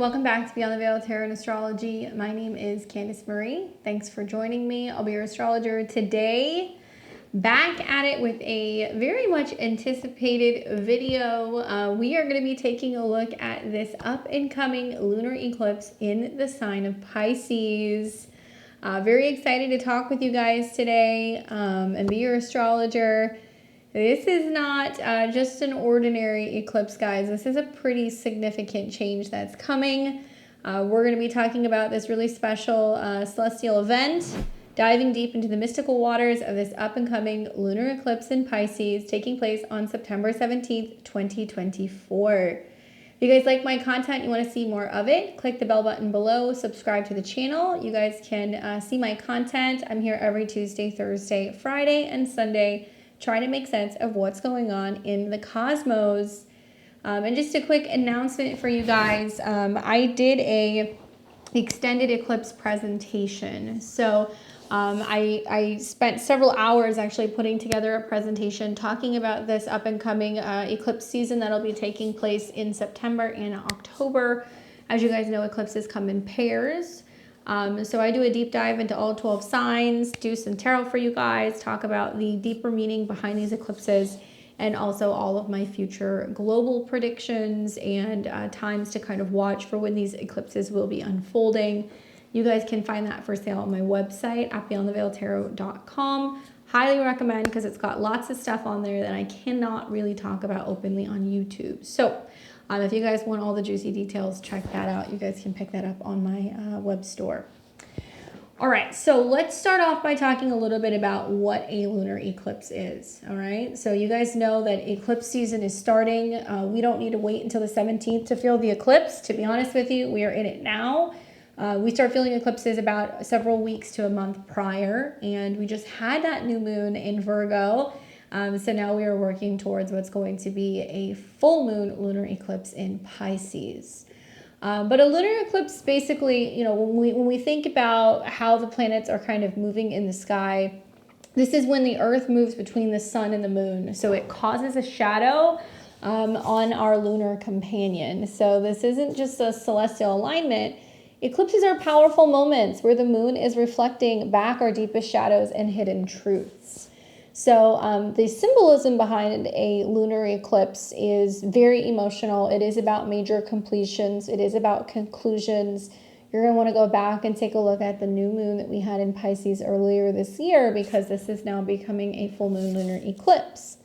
welcome back to Beyond the Veil Tarot and Astrology. My name is Candice Marie. Thanks for joining me. I'll be your astrologer today. Back at it with a very much anticipated video. We are going to be taking a look at this up and coming lunar eclipse in the sign of Pisces. Very excited to talk with you guys today and be your astrologer. This is not just an ordinary eclipse, guys. This is a pretty significant change that's coming. We're going to be talking about this really special celestial event, diving deep into the mystical waters of this up-and-coming lunar eclipse in Pisces taking place on September 17th, 2024. If you guys like my content, you want to see more of it, click the bell button below, subscribe to the channel. You guys can see my content. I'm here every Tuesday, Thursday, Friday, and Sunday, trying to make sense of what's going on in the cosmos. And just a quick announcement for you guys. I did a extended eclipse presentation. So I spent several hours actually putting together a presentation talking about this up and coming eclipse season that'll be taking place in September and October. As you guys know, eclipses come in pairs. So I do a deep dive into all 12 signs, do some tarot for you guys, talk about the deeper meaning behind these eclipses, and also all of my future global predictions and times to kind of watch for when these eclipses will be unfolding. You guys can find that for sale on my website at beyondtheveiltarot.com. Highly recommend, because it's got lots of stuff on there that I cannot really talk about openly on YouTube. So if you guys want all the juicy details, check that out. You guys can pick that up on my web store. All right, so let's start off by talking a little bit about what a lunar eclipse is. All right, so you guys know that eclipse season is starting. We don't need to wait until the 17th to feel the eclipse. To be honest with you, we are in it now. We start feeling eclipses about several weeks to a month prior, and we just had that new moon in Virgo. So now we are working towards what's going to be a full moon lunar eclipse in Pisces. But a lunar eclipse, basically, you know, when we think about how the planets are kind of moving in the sky, this is when the Earth moves between the sun and the moon. So it causes a shadow on our lunar companion. So this isn't just a celestial alignment. Eclipses are powerful moments where the moon is reflecting back our deepest shadows and hidden truths. So the symbolism behind a lunar eclipse is very emotional. It is about major completions. It is about conclusions. You're going to want to go back and take a look at the new moon that we had in Pisces earlier this year, because this is now becoming a full moon lunar eclipse.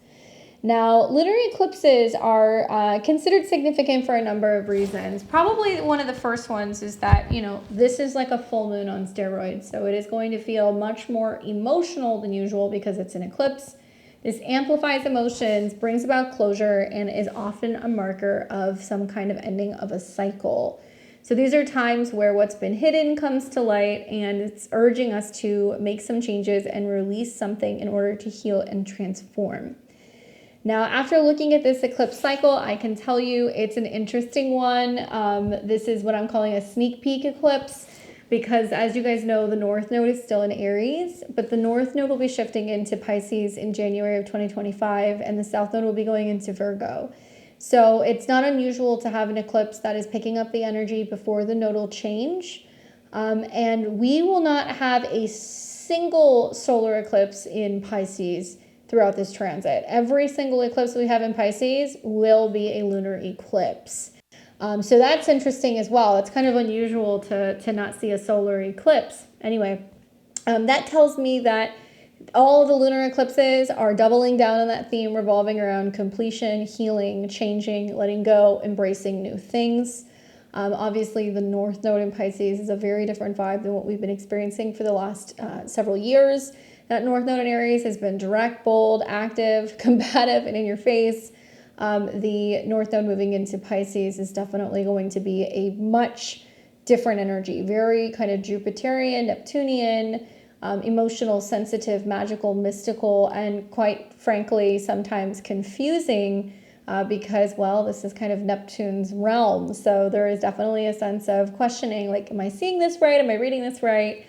Now, lunar eclipses are considered significant for a number of reasons. Probably one of the first ones is that, you know, this is like a full moon on steroids. So it is going to feel much more emotional than usual because it's an eclipse. This amplifies emotions, brings about closure, and is often a marker of some kind of ending of a cycle. So these are times where what's been hidden comes to light, and it's urging us to make some changes and release something in order to heal and transform. Now, after looking at this eclipse cycle, I can tell you it's an interesting one. This is what I'm calling a sneak peek eclipse, because as you guys know, the North Node is still in Aries, but the North Node will be shifting into Pisces in January of 2025, and the South Node will be going into Virgo. So it's not unusual to have an eclipse that is picking up the energy before the nodal change. And we will not have a single solar eclipse in Pisces throughout this transit. Every single eclipse we have in Pisces will be a lunar eclipse. So that's interesting as well. It's kind of unusual to not see a solar eclipse. Anyway, that tells me that all the lunar eclipses are doubling down on that theme, revolving around completion, healing, changing, letting go, embracing new things. Obviously, the North Node in Pisces is a very different vibe than what we've been experiencing for the last several years. That North Node in Aries has been direct, bold, active, combative, and in your face. The North Node moving into Pisces is definitely going to be a much different energy. Very kind of Jupiterian, Neptunian, emotional, sensitive, magical, mystical, and quite frankly, sometimes confusing because, well, this is kind of Neptune's realm. So there is definitely a sense of questioning, like, am I seeing this right? Am I reading this right?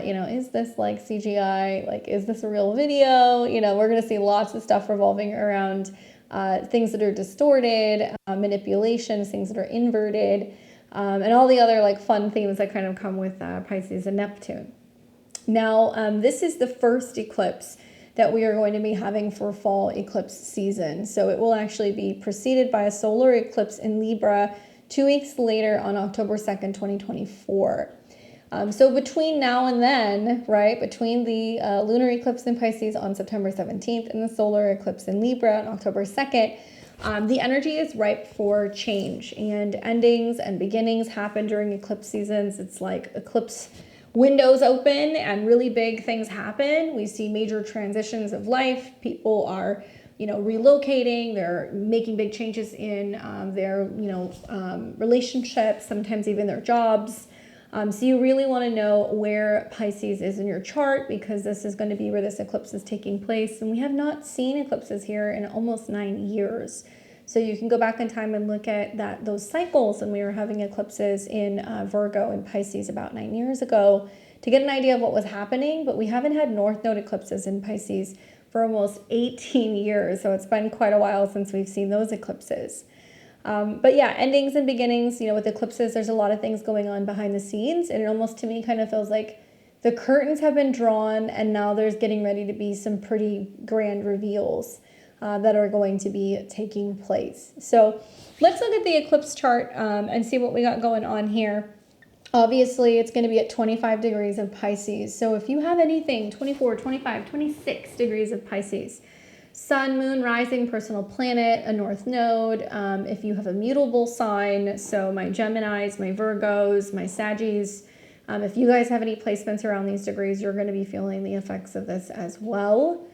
You know, is this like CGI? Like, is this a real video? You know, we're going to see lots of stuff revolving around things that are distorted, manipulations, things that are inverted. and all the other like fun themes that kind of come with Pisces and Neptune. Now, this is the first eclipse that we are going to be having for fall eclipse season. So it will actually be preceded by a solar eclipse in Libra 2 weeks later on October 2nd, 2024. So between now and then, right, between the lunar eclipse in Pisces on September 17th and the solar eclipse in Libra on October 2nd, the energy is ripe for change, and endings and beginnings happen during eclipse seasons. It's like eclipse windows open and really big things happen. We see major transitions of life. People are, relocating. They're making big changes in their, relationships, sometimes even their jobs. So you really want to know where Pisces is in your chart, because this is going to be where this eclipse is taking place. And we have not seen eclipses here in almost 9 years. So you can go back in time and look at those cycles, and we were having eclipses in Virgo and Pisces about 9 years ago to get an idea of what was happening. But we haven't had North Node eclipses in Pisces for almost 18 years. So it's been quite a while since we've seen those eclipses. But yeah, endings and beginnings, with eclipses, there's a lot of things going on behind the scenes. And it almost to me kind of feels like the curtains have been drawn, and now there's getting ready to be some pretty grand reveals that are going to be taking place. So let's look at the eclipse chart and see what we got going on here. Obviously, it's going to be at 25 degrees of Pisces. So if you have anything 24, 25, 26 degrees of Pisces, Sun, Moon, Rising, personal planet, a North Node. If you have a mutable sign, so my Geminis, my Virgos, my Saggies, if you guys have any placements around these degrees, you're going to be feeling the effects of this as well.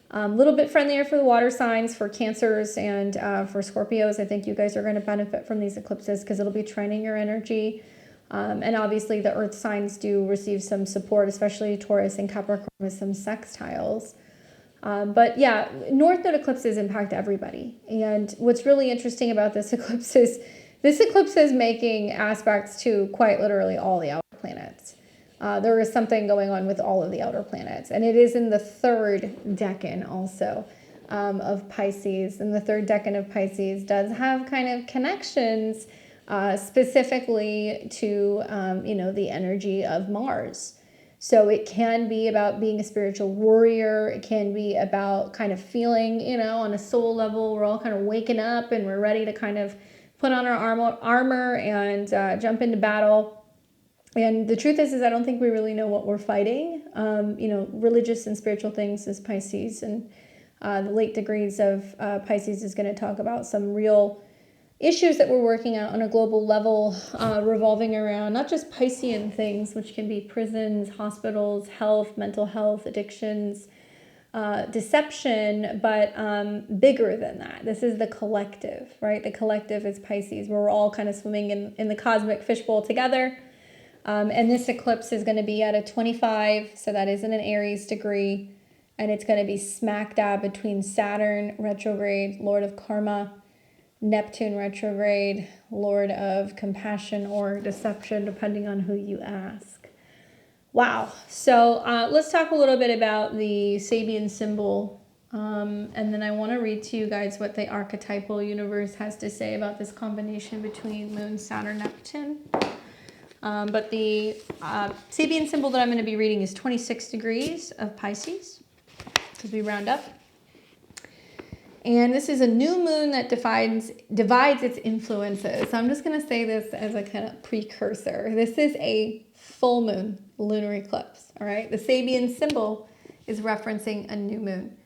A little bit friendlier for the water signs, for Cancers, and for Scorpios. I think you guys are going to benefit from these eclipses because it'll be trining your energy. And obviously the earth signs do receive some support, especially Taurus and Capricorn with some sextiles. But yeah, North Node eclipses impact everybody. And what's really interesting about this eclipse is making aspects to quite literally all the outer planets. There is something going on with all of the outer planets. And it is in the third decan also of Pisces. And the third decan of Pisces does have kind of connections specifically to, the energy of Mars. So it can be about being a spiritual warrior. It can be about kind of feeling, on a soul level, we're all kind of waking up and we're ready to kind of put on our armor and jump into battle. And the truth is I don't think we really know what we're fighting. Religious and spiritual things is Pisces, and the late degrees of Pisces is going to talk about some real issues that we're working out on a global level, revolving around not just Piscean things, which can be prisons, hospitals, health, mental health, addictions, deception, but bigger than that. This is the collective, right? The collective is Pisces, where we're all kind of swimming in the cosmic fishbowl together. And this eclipse is going to be at a 25, so that is in an Aries degree, and it's going to be smack dab between Saturn retrograde, Lord of Karma, Neptune retrograde, Lord of Compassion or Deception, depending on who you ask. Wow. So let's talk a little bit about the Sabian symbol. And then I want to read to you guys what the Archetypal Universe has to say about this combination between Moon, Saturn, Neptune. But the Sabian symbol that I'm going to be reading is 26 degrees of Pisces, because we round up. And this is a new moon that divides its influences. So I'm just going to say this as a kind of precursor. This is a full moon lunar eclipse, all right? The Sabian symbol is referencing a new moon.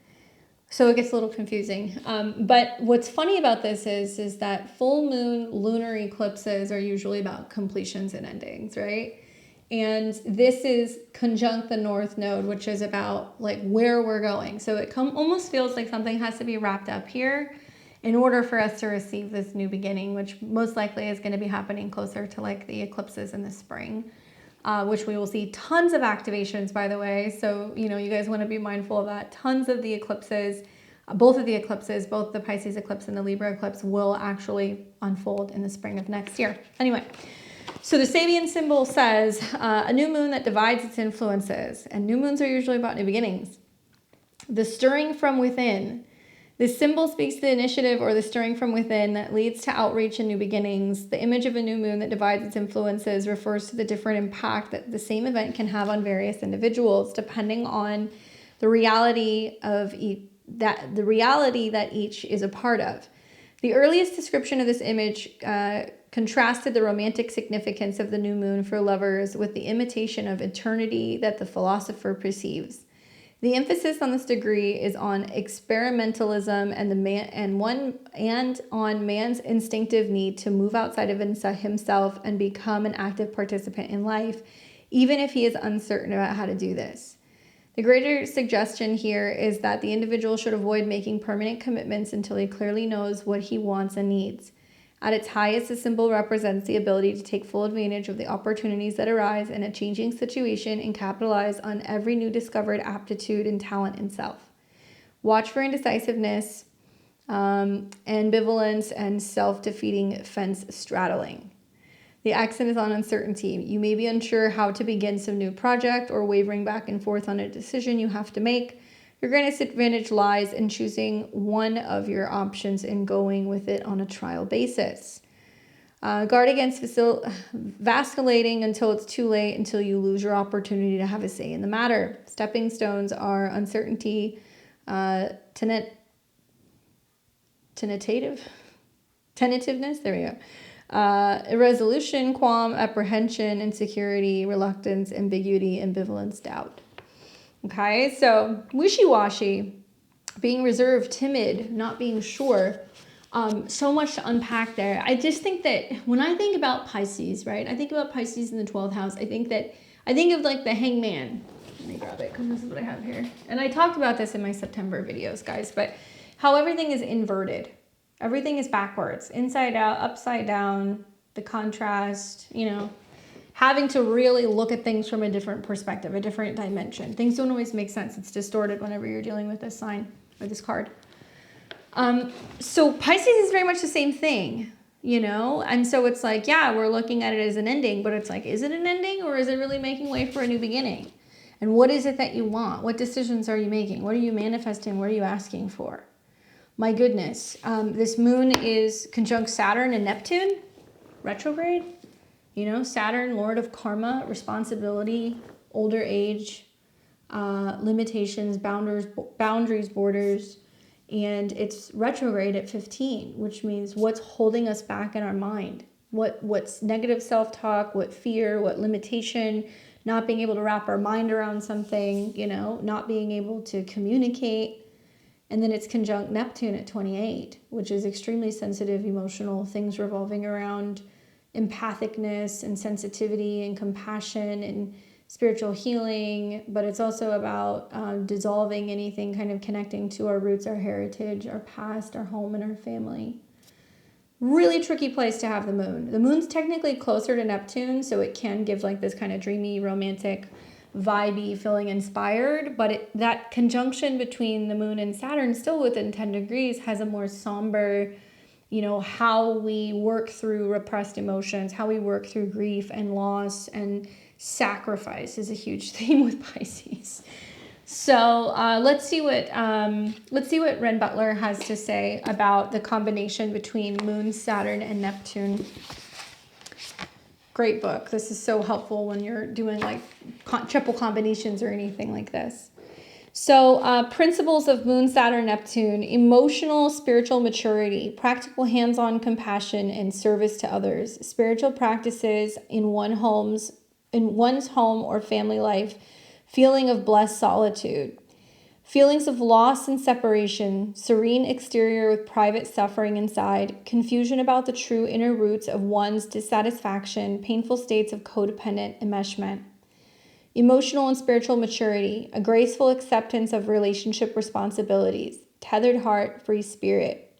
So it gets a little confusing. But what's funny about this is that full moon lunar eclipses are usually about completions and endings, right? And this is conjunct the North Node, which is about like where we're going. So it almost feels like something has to be wrapped up here in order for us to receive this new beginning, which most likely is going to be happening closer to like the eclipses in the spring, which we will see tons of activations, by the way. So, you guys want to be mindful of that. Tons of the eclipses, both of the eclipses, both the Pisces eclipse and the Libra eclipse will actually unfold in the spring of next year. Anyway. So the Sabian symbol says a new moon that divides its influences, and new moons are usually about new beginnings. The stirring from within, This symbol speaks to the initiative or the stirring from within that leads to outreach and new beginnings. The image of a new moon that divides its influences refers to the different impact that the same event can have on various individuals, depending on the reality that each is a part of. The earliest description of this image contrasted the romantic significance of the new moon for lovers with the imitation of eternity that the philosopher perceives. The emphasis on this degree is on experimentalism and on man's instinctive need to move outside of himself and become an active participant in life, even if he is uncertain about how to do this. The greater suggestion here is that the individual should avoid making permanent commitments until he clearly knows what he wants and needs. At its highest, the symbol represents the ability to take full advantage of the opportunities that arise in a changing situation and capitalize on every new discovered aptitude and talent in self. Watch for indecisiveness, ambivalence, and self-defeating fence straddling. The accent is on uncertainty. You may be unsure how to begin some new project or wavering back and forth on a decision you have to make. Your greatest advantage lies in choosing one of your options and going with it on a trial basis. Guard against vacillating until it's too late, until you lose your opportunity to have a say in the matter. Stepping stones are uncertainty, tentativeness, there we go. Irresolution, qualm, apprehension, insecurity, reluctance, ambiguity, ambivalence, doubt. Okay, so wishy-washy, being reserved, timid, not being sure. So much to unpack there. I just think that when I think about Pisces, right? I think about Pisces in the 12th house. I think of like the hangman. Let me grab it because this is what I have here. And I talked about this in my September videos, guys, but how everything is inverted. Everything is backwards, inside out, upside down, the contrast, having to really look at things from a different perspective, a different dimension. Things don't always make sense. It's distorted whenever you're dealing with this sign or this card. So Pisces is very much the same thing, And so it's like, yeah, we're looking at it as an ending, but it's like, is it an ending or is it really making way for a new beginning? And what is it that you want? What decisions are you making? What are you manifesting? What are you asking for? My goodness, this moon is conjunct Saturn and Neptune, retrograde. Saturn, lord of karma, responsibility, older age, limitations, boundaries, borders, and it's retrograde at 15, which means what's holding us back in our mind, what's negative self-talk, what fear, what limitation, not being able to wrap our mind around something, not being able to communicate. And then it's conjunct Neptune at 28, which is extremely sensitive, emotional, things revolving around empathicness and sensitivity and compassion and spiritual healing. But it's also about dissolving anything kind of connecting to our roots, our heritage, our past, our home, and our family. Really tricky place to have the moon. The moon's technically closer to Neptune, so it can give like this kind of dreamy, romantic, vibey, feeling inspired, but that conjunction between the moon and Saturn, still within 10 degrees, has a more somber, how we work through repressed emotions, how we work through grief and loss and sacrifice is a huge theme with Pisces. So let's see what Ren Butler has to say about the combination between Moon, Saturn, and Neptune. Great book. This is so helpful when you're doing like triple combinations or anything like this. So principles of Moon, Saturn, Neptune: emotional, spiritual maturity, practical hands-on compassion and service to others, spiritual practices in one's home or family life, feeling of blessed solitude, feelings of loss and separation, serene exterior with private suffering inside, confusion about the true inner roots of one's dissatisfaction, painful states of codependent enmeshment. Emotional and spiritual maturity, a graceful acceptance of relationship responsibilities, tethered heart, free spirit.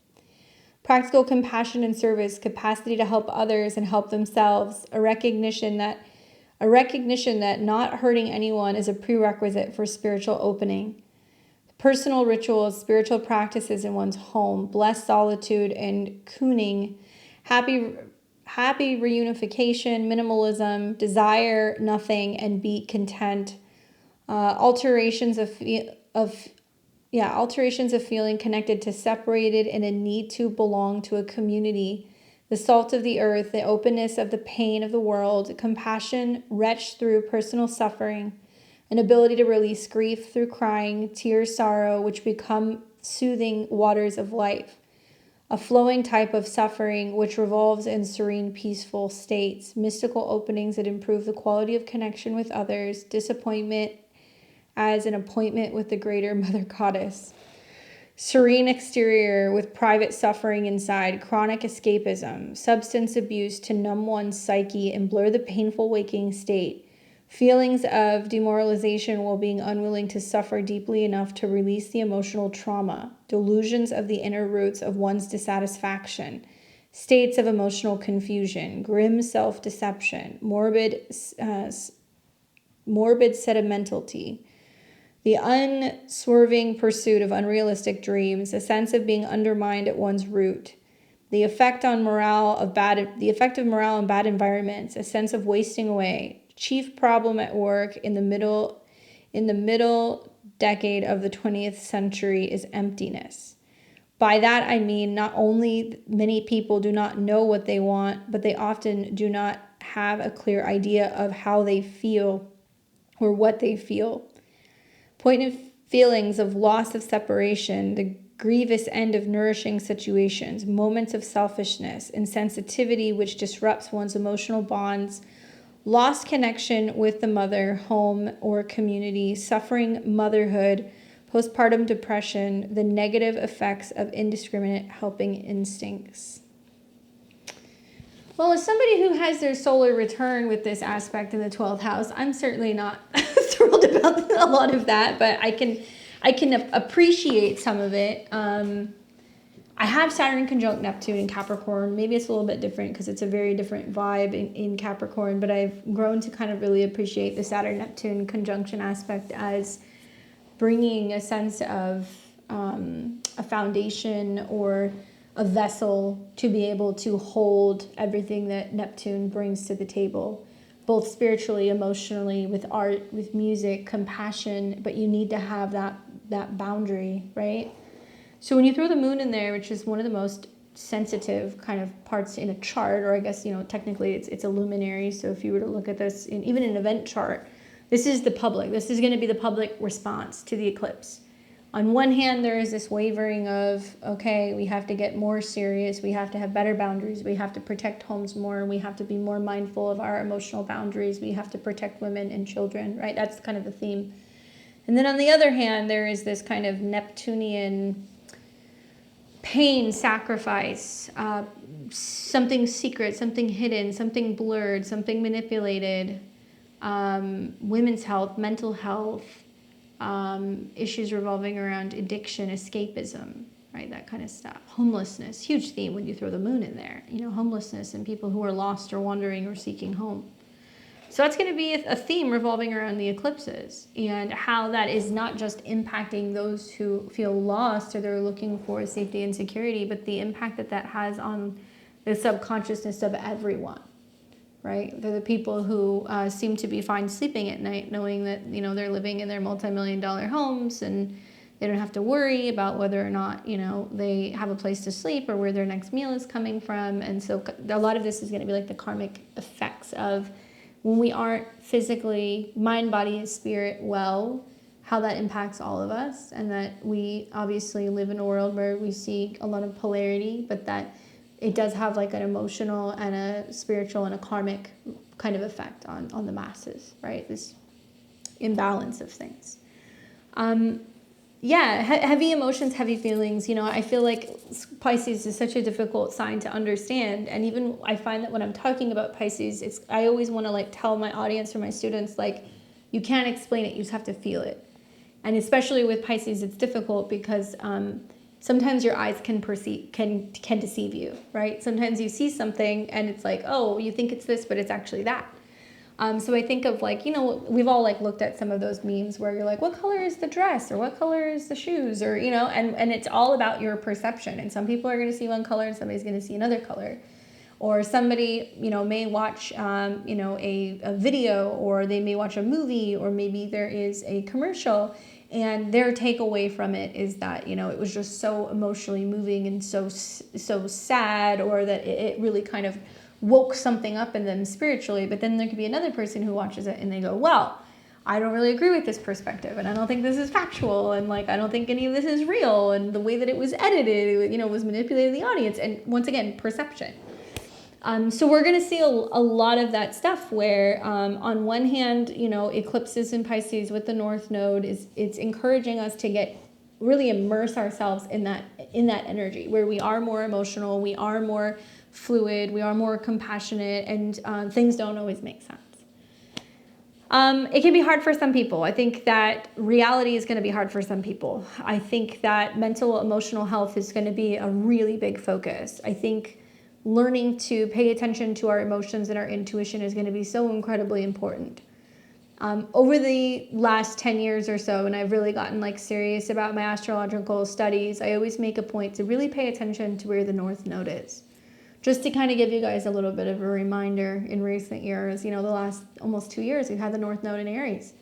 Practical compassion and service, capacity to help others and help themselves, a recognition that not hurting anyone is a prerequisite for spiritual opening. Personal rituals, spiritual practices in one's home, blessed solitude and cooning, happy reunification, minimalism, desire nothing and be content, alterations of alterations of feeling connected to separated and a need to belong to a community, the salt of the earth, the openness of the pain of the world, compassion retched through personal suffering, an ability to release grief through crying, tears, sorrow, which become soothing waters of life, a flowing type of suffering which revolves in serene, peaceful states, mystical openings that improve the quality of connection with others, disappointment as an appointment with the greater mother goddess, serene exterior with private suffering inside, chronic escapism, substance abuse to numb one's psyche and blur the painful waking state, feelings of demoralization while being unwilling to suffer deeply enough to release the emotional trauma, delusions of the inner roots of one's dissatisfaction, states of emotional confusion, grim self-deception, morbid sentimentality, the unswerving pursuit of unrealistic dreams, a sense of being undermined at one's root, the effect of morale in bad environments, a sense of wasting away. Chief problem at work in the middle decade of the 20th century is emptiness. By that I mean not only many people do not know what they want, but they often do not have a clear idea of how they feel or what they feel. Poignant feelings of loss of separation, the grievous end of nourishing situations, moments of selfishness, insensitivity which disrupts one's emotional bonds, lost connection with the mother, home, or community, suffering motherhood, postpartum depression, the negative effects of indiscriminate helping instincts. Well, as somebody who has their solar return with this aspect in the 12th house, I'm certainly not thrilled about a lot of that, but I can appreciate some of it. I have Saturn conjunct Neptune in Capricorn. Maybe it's a little bit different because it's a very different vibe in Capricorn, but I've grown to kind of really appreciate the Saturn-Neptune conjunction aspect as bringing a sense of a foundation or a vessel to be able to hold everything that Neptune brings to the table, both spiritually, emotionally, with art, with music, compassion, but you need to have that boundary, right? So when you throw the moon in there, which is one of the most sensitive kind of parts in a chart, or I guess, technically it's a luminary. So if you were to look at this, even an event chart, this is the public. This is going to be the public response to the eclipse. On one hand, there is this wavering of, okay, we have to get more serious. We have to have better boundaries. We have to protect homes more. We have to be more mindful of our emotional boundaries. We have to protect women and children, right? That's kind of the theme. And then on the other hand, there is this kind of Neptunian pain, sacrifice, something secret, something hidden, something blurred, something manipulated, women's health, mental health, issues revolving around addiction, escapism, right? That kind of stuff. Homelessness, huge theme when you throw the moon in there, homelessness and people who are lost or wandering or seeking home. So that's going to be a theme revolving around the eclipses and how that is not just impacting those who feel lost or they're looking for safety and security, but the impact that has on the subconsciousness of everyone, right? They're the people who seem to be fine sleeping at night, knowing that, they're living in their multi-million-dollar homes and they don't have to worry about whether or not, they have a place to sleep or where their next meal is coming from. And so a lot of this is going to be like the karmic effects of when we aren't physically, mind, body, and spirit well, how that impacts all of us, and that we obviously live in a world where we see a lot of polarity, but that it does have like an emotional and a spiritual and a karmic kind of effect on the masses, right? This imbalance of things. Heavy emotions, heavy feelings. I feel like Pisces is such a difficult sign to understand. And even I find that when I'm talking about Pisces, I always want to tell my audience or my students, you can't explain it, you just have to feel it. And especially with Pisces, it's difficult because sometimes your eyes can deceive you, right? Sometimes you see something and it's like, oh, you think it's this, but it's actually that. So I think of we've all looked at some of those memes where you're like, what color is the dress or what color is the shoes or, and it's all about your perception. And some people are going to see one color and somebody's going to see another color. Or somebody, may watch, a video, or they may watch a movie, or maybe there is a commercial And their takeaway from it is that, you know, it was just so emotionally moving and so sad, or that it really kind of woke something up in them spiritually. But then there could be another person who watches it and they go, well, I don't really agree with this perspective, and I don't think this is factual, and like I don't think any of this is real, and the way that it was edited, you know, was manipulating the audience. And once again, perception. So we're going to see a lot of that stuff where on one hand, you know, eclipses in Pisces with the North Node it's encouraging us to really immerse ourselves in that energy where we are more emotional, we are more fluid, we are more compassionate, and things don't always make sense. It can be hard for some people. I think that reality is going to be hard for some people. I think that mental, emotional health is going to be a really big focus. I think learning to pay attention to our emotions and our intuition is going to be so incredibly important. Over the last 10 years or so, and I've really gotten like serious about my astrological studies, I always make a point to really pay attention to where the North Node is. Just to kind of give you guys a little bit of a reminder, in recent years, you know, the last almost 2 years, we've had the North Node in Aries.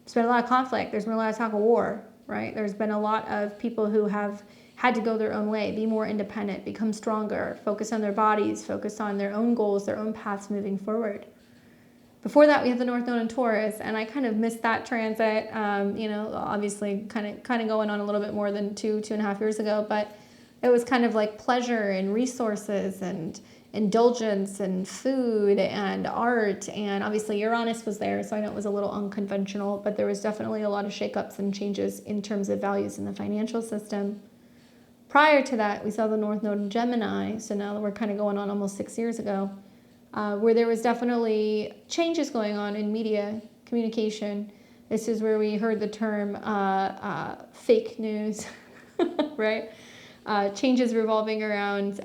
There's been a lot of conflict. There's been a lot of talk of war, right? There's been a lot of people who have had to go their own way, be more independent, become stronger, focus on their bodies, focus on their own goals, their own paths moving forward. Before that, we had the North Node in Taurus, and I kind of missed that transit, you know, obviously kind of going on a little bit more than 2.5 years ago, but it was kind of like pleasure and resources and indulgence and food and art, and obviously Uranus was there, so I know it was a little unconventional, but there was definitely a lot of shakeups and changes in terms of values in the financial system. Prior to that, we saw the North Node in Gemini, so now we're kind of going on almost 6 years ago, where there was definitely changes going on in media communication. This is where we heard the term fake news, right? Changes revolving around,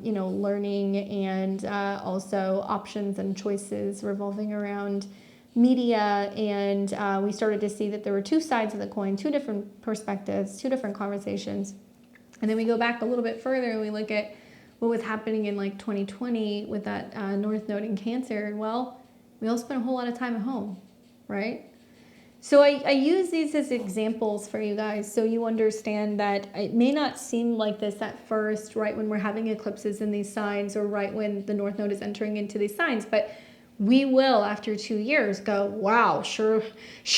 you know, learning, and also options and choices revolving around media. And we started to see that there were two sides of the coin, two different perspectives, two different conversations. And then we go back a little bit further and we look at what was happening in like 2020 with that North Node in Cancer. Well, we all spent a whole lot of time at home, right? So I use these as examples for you guys so you understand that it may not seem like this at first, right when we're having eclipses in these signs, or right when the North Node is entering into these signs, but we will, after 2 years, go, wow, sure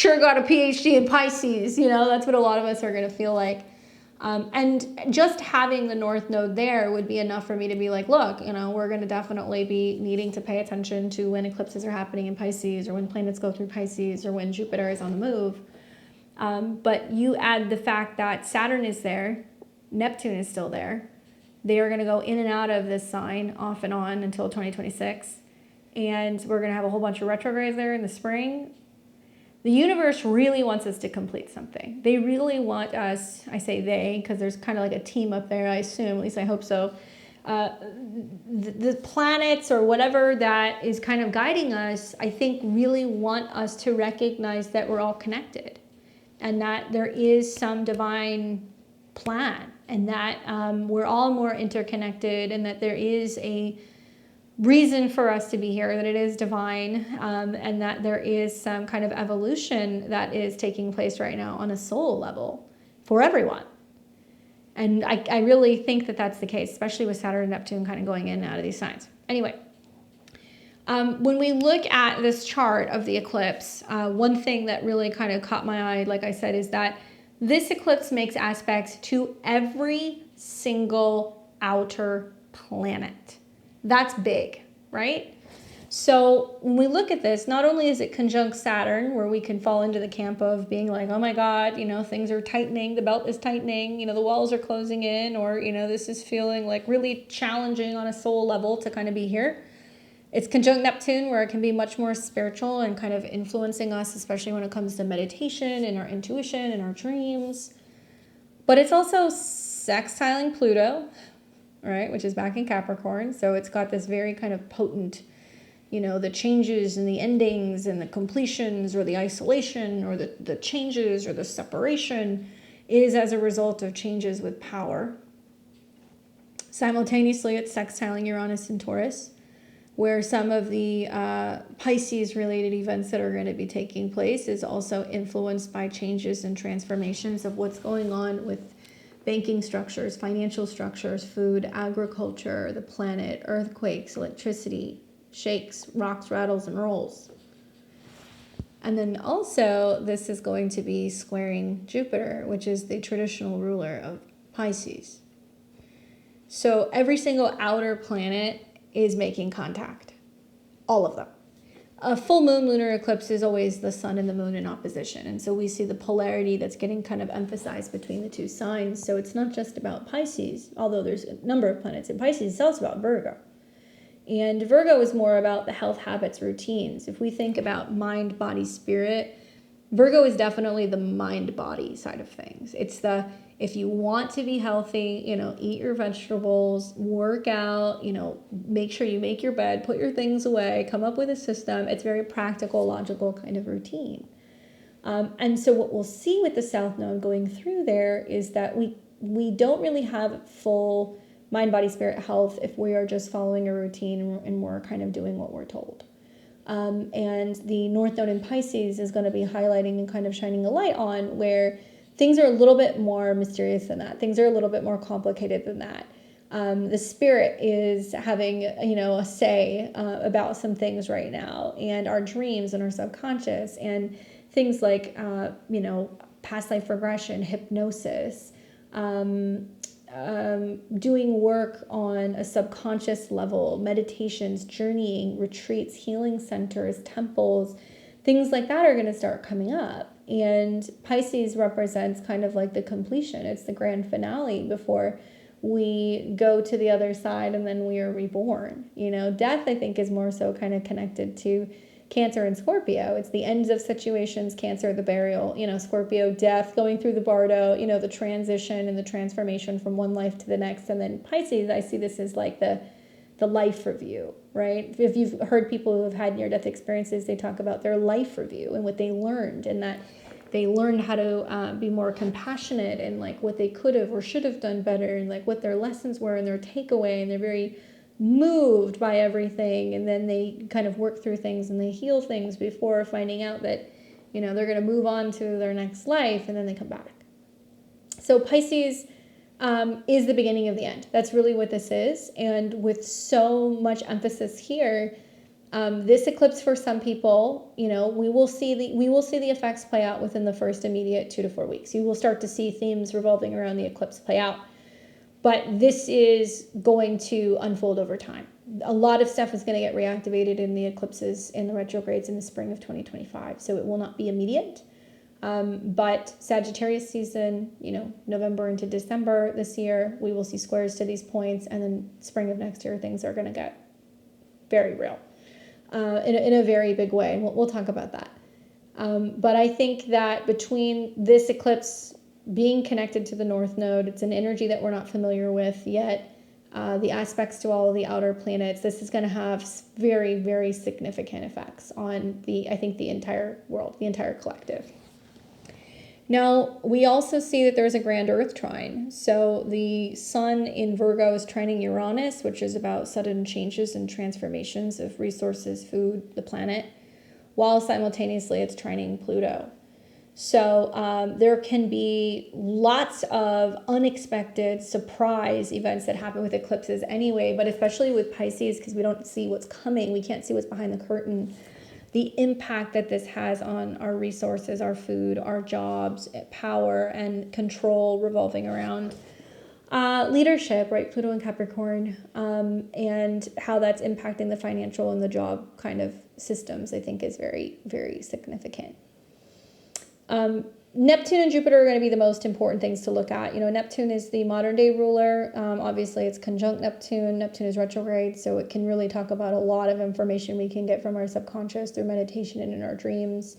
got a PhD in Pisces. You know, that's what a lot of us are going to feel like. And just having the North Node there would be enough for me to be like, look, you know, we're going to definitely be needing to pay attention to when eclipses are happening in Pisces, or when planets go through Pisces, or when Jupiter is on the move. But you add the fact that Saturn is there, Neptune is still there. They are going to go in and out of this sign off and on until 2026. And we're going to have a whole bunch of retrogrades there in the spring. The universe really wants us to complete something. They really want us, I say they, because there's kind of like a team up there, I assume, at least I hope so. The planets or whatever that is kind of guiding us, I think really want us to recognize that we're all connected, and that there is some divine plan, and that we're all more interconnected, and that there is a reason for us to be here, that it is divine, and that there is some kind of evolution that is taking place right now on a soul level for everyone. And I really think that that's the case, especially with Saturn and Neptune kind of going in and out of these signs. Anyway, when we look at this chart of the eclipse, one thing that really kind of caught my eye, like I said, is that this eclipse makes aspects to every single outer planet. That's big, right? So when we look at this, not only is it conjunct Saturn, where we can fall into the camp of being like, oh my God, you know, things are tightening, the belt is tightening, you know, the walls are closing in, or, you know, this is feeling like really challenging on a soul level to kind of be here. It's conjunct Neptune, where it can be much more spiritual and kind of influencing us, especially when it comes to meditation and our intuition and our dreams. But it's also sextiling Pluto, right, which is back in Capricorn. So it's got this very kind of potent, you know, the changes and the endings and the completions, or the isolation, or the changes, or the separation is as a result of changes with power. Simultaneously, it's sextiling Uranus and Taurus. where some of the Pisces related events that are going to be taking place is also influenced by changes and transformations of what's going on with banking structures, financial structures, food, agriculture, the planet, earthquakes, electricity, shakes, rocks, rattles, and rolls. And then also this is going to be squaring Jupiter, which is the traditional ruler of Pisces. So every single outer planet is making contact. All of them. A full moon lunar eclipse is always the sun and the moon in opposition. And so we see the polarity that's getting kind of emphasized between the two signs. So it's not just about Pisces, although there's a number of planets in Pisces. It's also about Virgo. And Virgo is more about the health, habits, routines. If we think about mind, body, spirit, Virgo is definitely the mind, body side of things. It's the, if you want to be healthy, eat your vegetables, work out, make sure you make your bed, put your things away, come up with a system. It's very practical, logical kind of routine. And so what we'll see with the South Node going through there is that we don't really have full mind, body, spirit health if we are just following a routine and we're kind of doing what we're told. And the North Node in Pisces is going to be highlighting and kind of shining a light on where things are a little bit more mysterious than that. Things are a little bit more complicated than that. The spirit is having, a say about some things right now, and our dreams and our subconscious and things like, past life regression, hypnosis, doing work on a subconscious level, meditations, journeying, retreats, healing centers, temples, things like that are going to start coming up. And Pisces represents kind of like the completion. It's the grand finale before we go to the other side and then we are reborn. Death, I think, is more so kind of connected to Cancer and Scorpio. It's the ends of situations, Cancer, the burial, Scorpio, death, going through the bardo, the transition and the transformation from one life to the next. And then Pisces, I see this as like the life review, right? If you've heard people who have had near-death experiences, they talk about their life review and what they learned, and that they learned how to be more compassionate and like what they could have or should have done better, and like what their lessons were and their takeaway, and they're very moved by everything, and then they kind of work through things and they heal things before finding out that they're going to move on to their next life, and then they come back. So Pisces is the beginning of the end. That's really what this is. And with so much emphasis here, this eclipse for some people, we will see the effects play out within the first immediate 2 to 4 weeks. You will start to see themes revolving around the eclipse play out. But this is going to unfold over time. A lot of stuff is going to get reactivated in the eclipses and the retrogrades in the spring of 2025. So it will not be immediate. But Sagittarius season, November into December this year, we will see squares to these points. And then spring of next year, things are going to get very real in a very big way. And we'll talk about that. But I think that between this eclipse being connected to the North Node, it's an energy that we're not familiar with yet. The aspects to all of the outer planets, this is going to have very, very significant effects on the entire world, the entire collective. Now, we also see that there's a grand Earth trine. So the sun in Virgo is trining Uranus, which is about sudden changes and transformations of resources, food, the planet, while simultaneously it's trining Pluto. So there can be lots of unexpected surprise events that happen with eclipses anyway, but especially with Pisces, because we don't see what's coming. We can't see what's behind the curtain. The impact that this has on our resources, our food, our jobs, power, and control revolving around leadership, right? Pluto and Capricorn, and how that's impacting the financial and the job kind of systems, I think is very, very significant. Neptune and Jupiter are going to be the most important things to look at. Neptune is the modern day ruler. Obviously it's conjunct Neptune. Neptune is retrograde, so it can really talk about a lot of information we can get from our subconscious through meditation and in our dreams.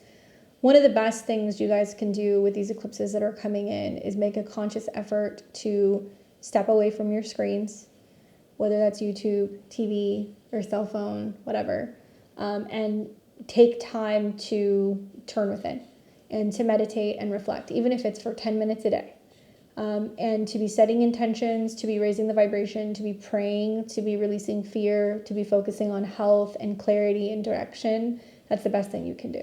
One of the best things you guys can do with these eclipses that are coming in is make a conscious effort to step away from your screens, whether that's YouTube, TV, or cell phone, whatever, and take time to turn within and to meditate and reflect, even if it's for 10 minutes a day. and to be setting intentions, to be raising the vibration, to be praying, to be releasing fear, to be focusing on health and clarity and direction. That's the best thing you can do.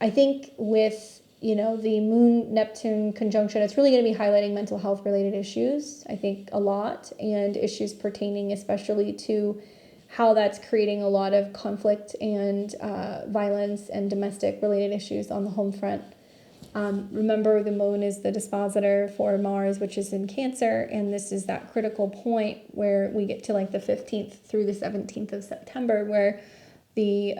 I think with, the Moon Neptune conjunction, it's really going to be highlighting mental health related issues, I think, a lot, and issues pertaining especially to how that's creating a lot of conflict and violence and domestic related issues on the home front. Remember, the moon is the dispositor for Mars, which is in Cancer, and this is that critical point where we get to like the 15th through the 17th of September, where the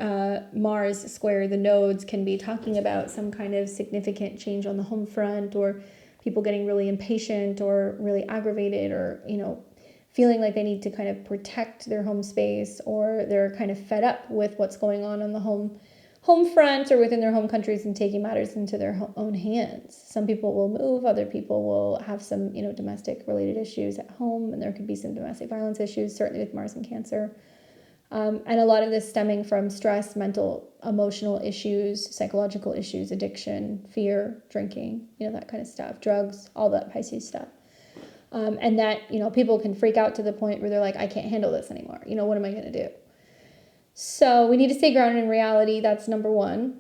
Mars square the nodes can be talking about some kind of significant change on the home front, or people getting really impatient or really aggravated, or feeling like they need to kind of protect their home space, or they're kind of fed up with what's going on the home front or within their home countries and taking matters into their own hands. Some people will move, other people will have some domestic related issues at home, and there could be some domestic violence issues, certainly with Mars and Cancer. And a lot of this stemming from stress, mental, emotional issues, psychological issues, addiction, fear, drinking, that kind of stuff, drugs, all that Pisces stuff. And that, people can freak out to the point where they're like, I can't handle this anymore. What am I going to do? So we need to stay grounded in reality. That's number one.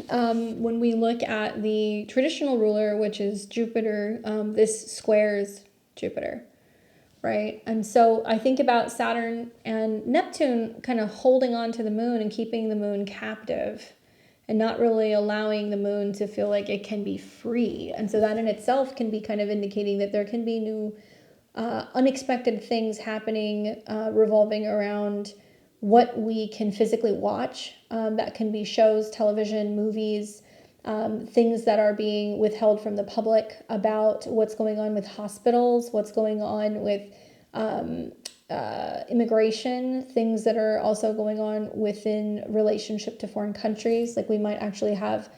When we look at the traditional ruler, which is Jupiter, this squares Jupiter. Right? And so I think about Saturn and Neptune kind of holding on to the moon and keeping the moon captive and not really allowing the moon to feel like it can be free. And so that in itself can be kind of indicating that there can be new unexpected things happening revolving around what we can physically watch. That can be shows, television, movies, things that are being withheld from the public about what's going on with hospitals, what's going on with immigration, things that are also going on within relationship to foreign countries. Like we might actually have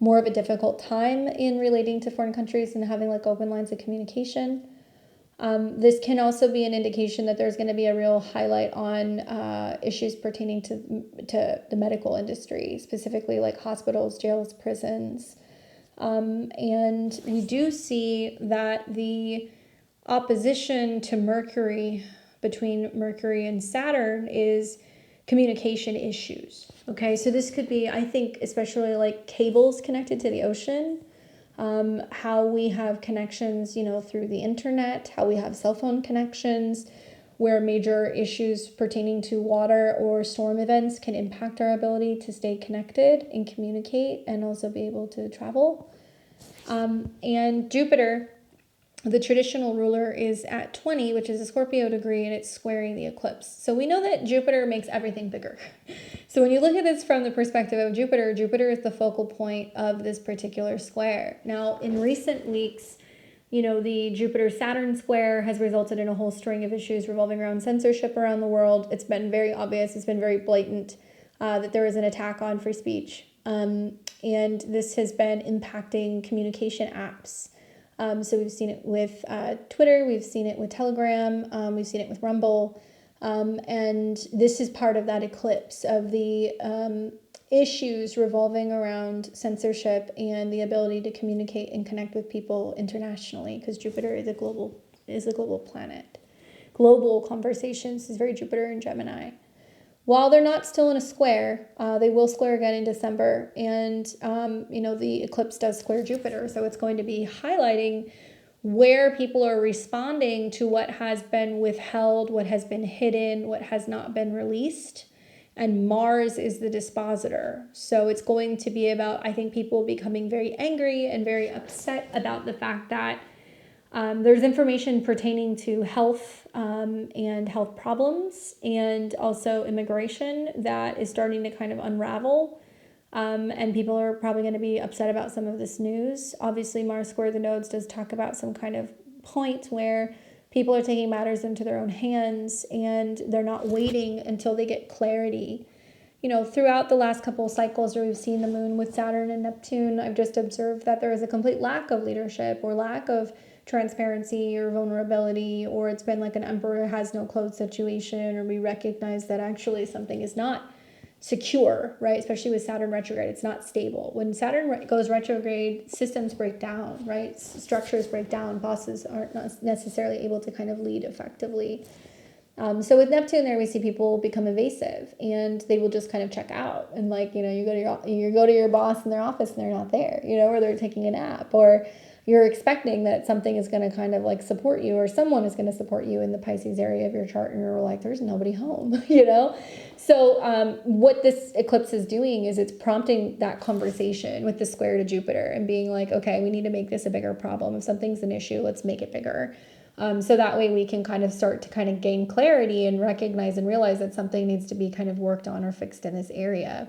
more of a difficult time in relating to foreign countries and having like open lines of communication. This can also be an indication that there's going to be a real highlight on issues pertaining to the medical industry, specifically like hospitals, jails, prisons. And we do see that the opposition to Mercury, between Mercury and Saturn, is communication issues. Okay, so this could be, I think, especially like cables connected to the ocean. How we have connections, through the internet, how we have cell phone connections, where major issues pertaining to water or storm events can impact our ability to stay connected and communicate and also be able to travel. And Jupiter, the traditional ruler, is at 20, which is a Scorpio degree, and it's squaring the eclipse. So we know that Jupiter makes everything bigger. So when you look at this from the perspective of Jupiter, Jupiter is the focal point of this particular square. Now, in recent weeks, the Jupiter-Saturn square has resulted in a whole string of issues revolving around censorship around the world. It's been very obvious, it's been very blatant that there is an attack on free speech. And this has been impacting communication apps. So we've seen it with Twitter, we've seen it with Telegram, we've seen it with Rumble. And this is part of that eclipse of the issues revolving around censorship and the ability to communicate and connect with people internationally, because Jupiter is a global planet. Global conversations is very Jupiter and Gemini. While they're not still in a square, they will square again in December. And, the eclipse does square Jupiter. So it's going to be highlighting where people are responding to what has been withheld, what has been hidden, what has not been released. And Mars is the dispositor. So it's going to be about, I think, people becoming very angry and very upset about the fact that there's information pertaining to health and health problems, and also immigration that is starting to kind of unravel. And people are probably going to be upset about some of this news. Obviously, Mars square the nodes does talk about some kind of point where people are taking matters into their own hands and they're not waiting until they get clarity. Throughout the last couple of cycles where we've seen the moon with Saturn and Neptune, I've just observed that there is a complete lack of leadership or lack of transparency or vulnerability, or it's been like an emperor has no clothes situation, or we recognize that actually something is not secure, right? Especially with Saturn retrograde, it's not stable. When Saturn goes retrograde, systems break down, right? Structures break down. Bosses aren't necessarily able to kind of lead effectively. So with Neptune there, we see people become evasive, and they will just kind of check out. And like, you know, you go to your boss in their office and they're not there, you know, or they're taking a nap, or you're expecting that something is going to kind of like support you, or someone is going to support you in the Pisces area of your chart, and you're like, there's nobody home, you know? So what this eclipse is doing is it's prompting that conversation with the square to Jupiter and being like, okay, we need to make this a bigger problem. If something's an issue, let's make it bigger. So that way we can kind of start to kind of gain clarity and recognize and realize that something needs to be kind of worked on or fixed in this area.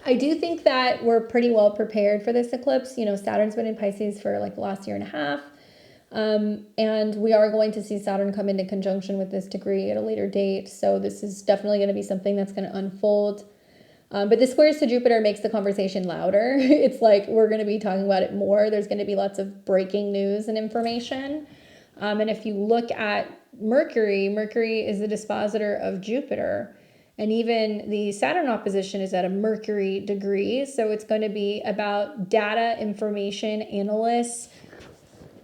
I do think that we're pretty well prepared for this eclipse. You know, Saturn's been in Pisces for like the last year and a half. And we are going to see Saturn come into conjunction with this degree at a later date. So this is definitely going to be something that's going to unfold. But the squares to Jupiter makes the conversation louder. It's like we're going to be talking about it more. There's going to be lots of breaking news and information. And if you look at Mercury is the dispositor of Jupiter. And even the Saturn opposition is at a Mercury degree. So it's going to be about data, information, analysts,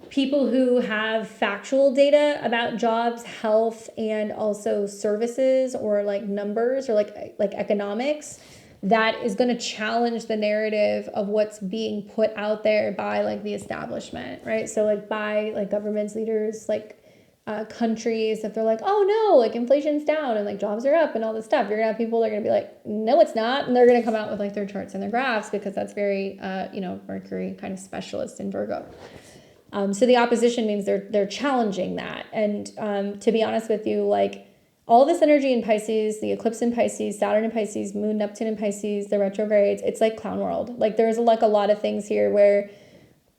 people who have factual data about jobs, health, and also services, or like numbers, or like economics. That is going to challenge the narrative of what's being put out there by like the establishment, right? So like by like governments, leaders, like countries, if they're like, oh no, like inflation's down and like jobs are up and all this stuff, you're gonna have people that are gonna be like, no, it's not. And they're gonna come out with like their charts and their graphs, because that's very, Mercury kind of specialist in Virgo. So the opposition means they're challenging that. And to be honest with you, like all this energy in Pisces, the eclipse in Pisces, Saturn in Pisces, Moon, Neptune in Pisces, the retrogrades, it's like clown world. Like there's like a lot of things here where,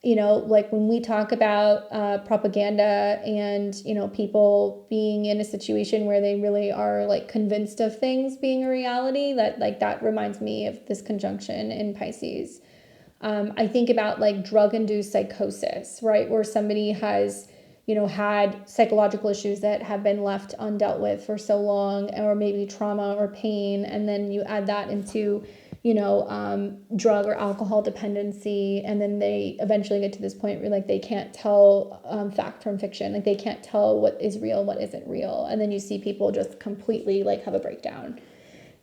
you know, like when we talk about propaganda and, you know, people being in a situation where they really are like convinced of things being a reality, that reminds me of this conjunction in Pisces. I think about like drug-induced psychosis, right? Where somebody has, you know, had psychological issues that have been left undealt with for so long, or maybe trauma or pain. And then you add that into, you know, drug or alcohol dependency. And then they eventually get to this point where like they can't tell fact from fiction. Like they can't tell what is real, what isn't real. And then you see people just completely like have a breakdown.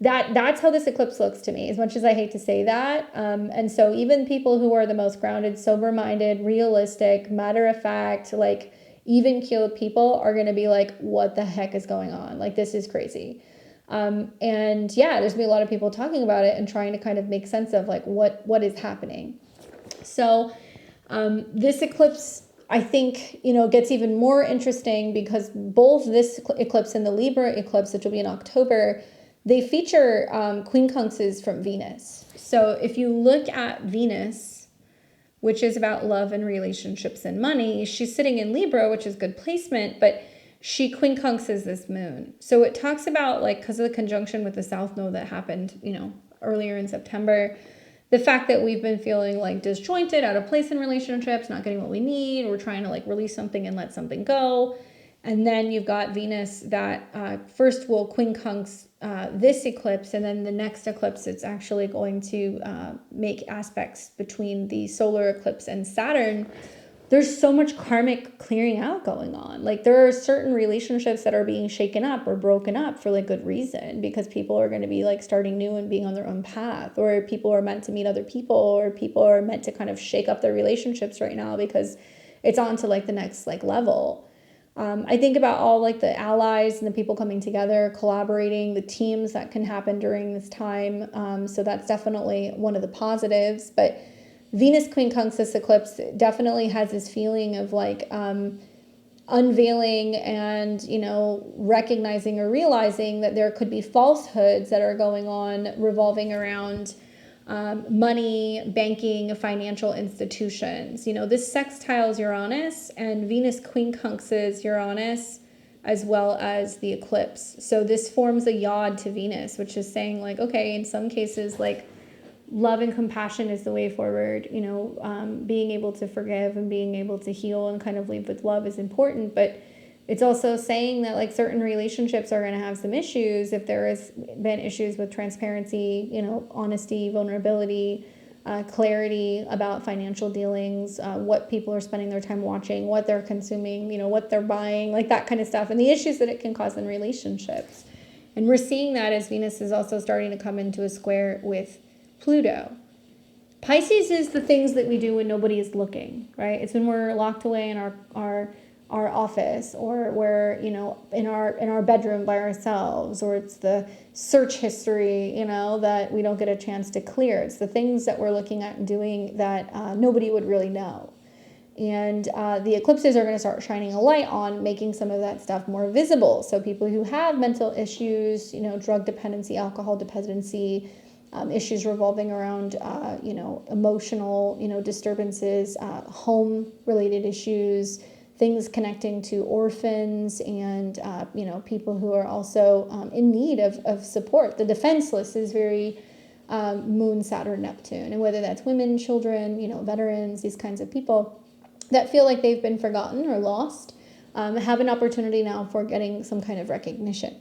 That's how this eclipse looks to me, as much as I hate to say that. And so even people who are the most grounded, sober-minded, realistic, matter-of-fact, like even-keeled people are going to be like, what the heck is going on? Like, this is crazy. And yeah, there's been a lot of people talking about it and trying to kind of make sense of like what is happening. So this eclipse, I think, you know, gets even more interesting because both this eclipse and the Libra eclipse, which will be in October, they feature quincunxes from Venus. So if you look at Venus, which is about love and relationships and money, she's sitting in Libra, which is good placement, but she quincunxes this moon. So it talks about, like, because of the conjunction with the South Node that happened, you know, earlier in September, the fact that we've been feeling like disjointed, out of place in relationships, not getting what we need, we're trying to like release something and let something go. And then you've got Venus that first will quincunx this eclipse, and then the next eclipse, it's actually going to make aspects between the solar eclipse and Saturn. There's so much karmic clearing out going on. Like there are certain relationships that are being shaken up or broken up for like good reason, because people are going to be like starting new and being on their own path, or people are meant to meet other people, or people are meant to kind of shake up their relationships right now because it's on to like the next like level. I think about all like the allies and the people coming together, collaborating, the teams that can happen during this time. So that's definitely one of the positives. But Venus quincunxus eclipse definitely has this feeling of like unveiling and, you know, recognizing or realizing that there could be falsehoods that are going on revolving around money, banking, financial institutions. You know, this sextiles Uranus, and Venus quincunxes Uranus as well as the eclipse. So this forms a yod to Venus, which is saying like, okay, in some cases, like love and compassion is the way forward. You know, being able to forgive and being able to heal and kind of lead with love is important. But It's also saying that like certain relationships are going to have some issues if there has been issues with transparency, you know, honesty, vulnerability, clarity about financial dealings, what people are spending their time watching, what they're consuming, you know, what they're buying, like that kind of stuff, and the issues that it can cause in relationships. And we're seeing that as Venus is also starting to come into a square with Pluto. Pisces is the things that we do when nobody is looking, right? It's when we're locked away in our office, or we're, you know, in our bedroom by ourselves, or it's the search history, you know, that we don't get a chance to clear. It's the things that we're looking at and doing that nobody would really know. And the eclipses are going to start shining a light on making some of that stuff more visible. So people who have mental issues, you know, drug dependency, alcohol dependency, issues revolving around, you know, emotional, you know, disturbances, home-related issues, things connecting to orphans and, you know, people who are also in need of support. The defenseless is very Moon, Saturn, Neptune. And whether that's women, children, you know, veterans, these kinds of people that feel like they've been forgotten or lost, have an opportunity now for getting some kind of recognition.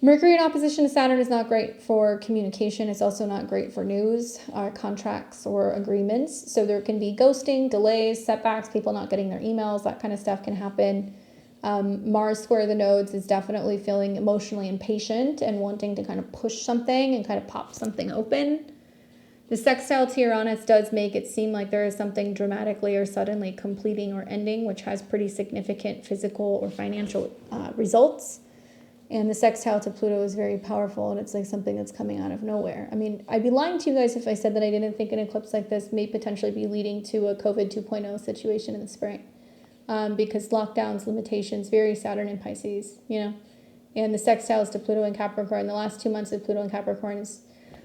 Mercury in opposition to Saturn is not great for communication. It's also not great for news, contracts, or agreements. So there can be ghosting, delays, setbacks, people not getting their emails, that kind of stuff can happen. Mars square the nodes is definitely feeling emotionally impatient and wanting to kind of push something and kind of pop something open. The sextile to Uranus does make it seem like there is something dramatically or suddenly completing or ending, which has pretty significant physical or financial results. And the sextile to Pluto is very powerful, and it's like something that's coming out of nowhere. I mean, I'd be lying to you guys if I said that I didn't think an eclipse like this may potentially be leading to a COVID 2.0 situation in the spring. Because lockdowns, limitations, very Saturn and Pisces, you know. And the sextiles to Pluto and Capricorn, the last 2 months of Pluto and Capricorn is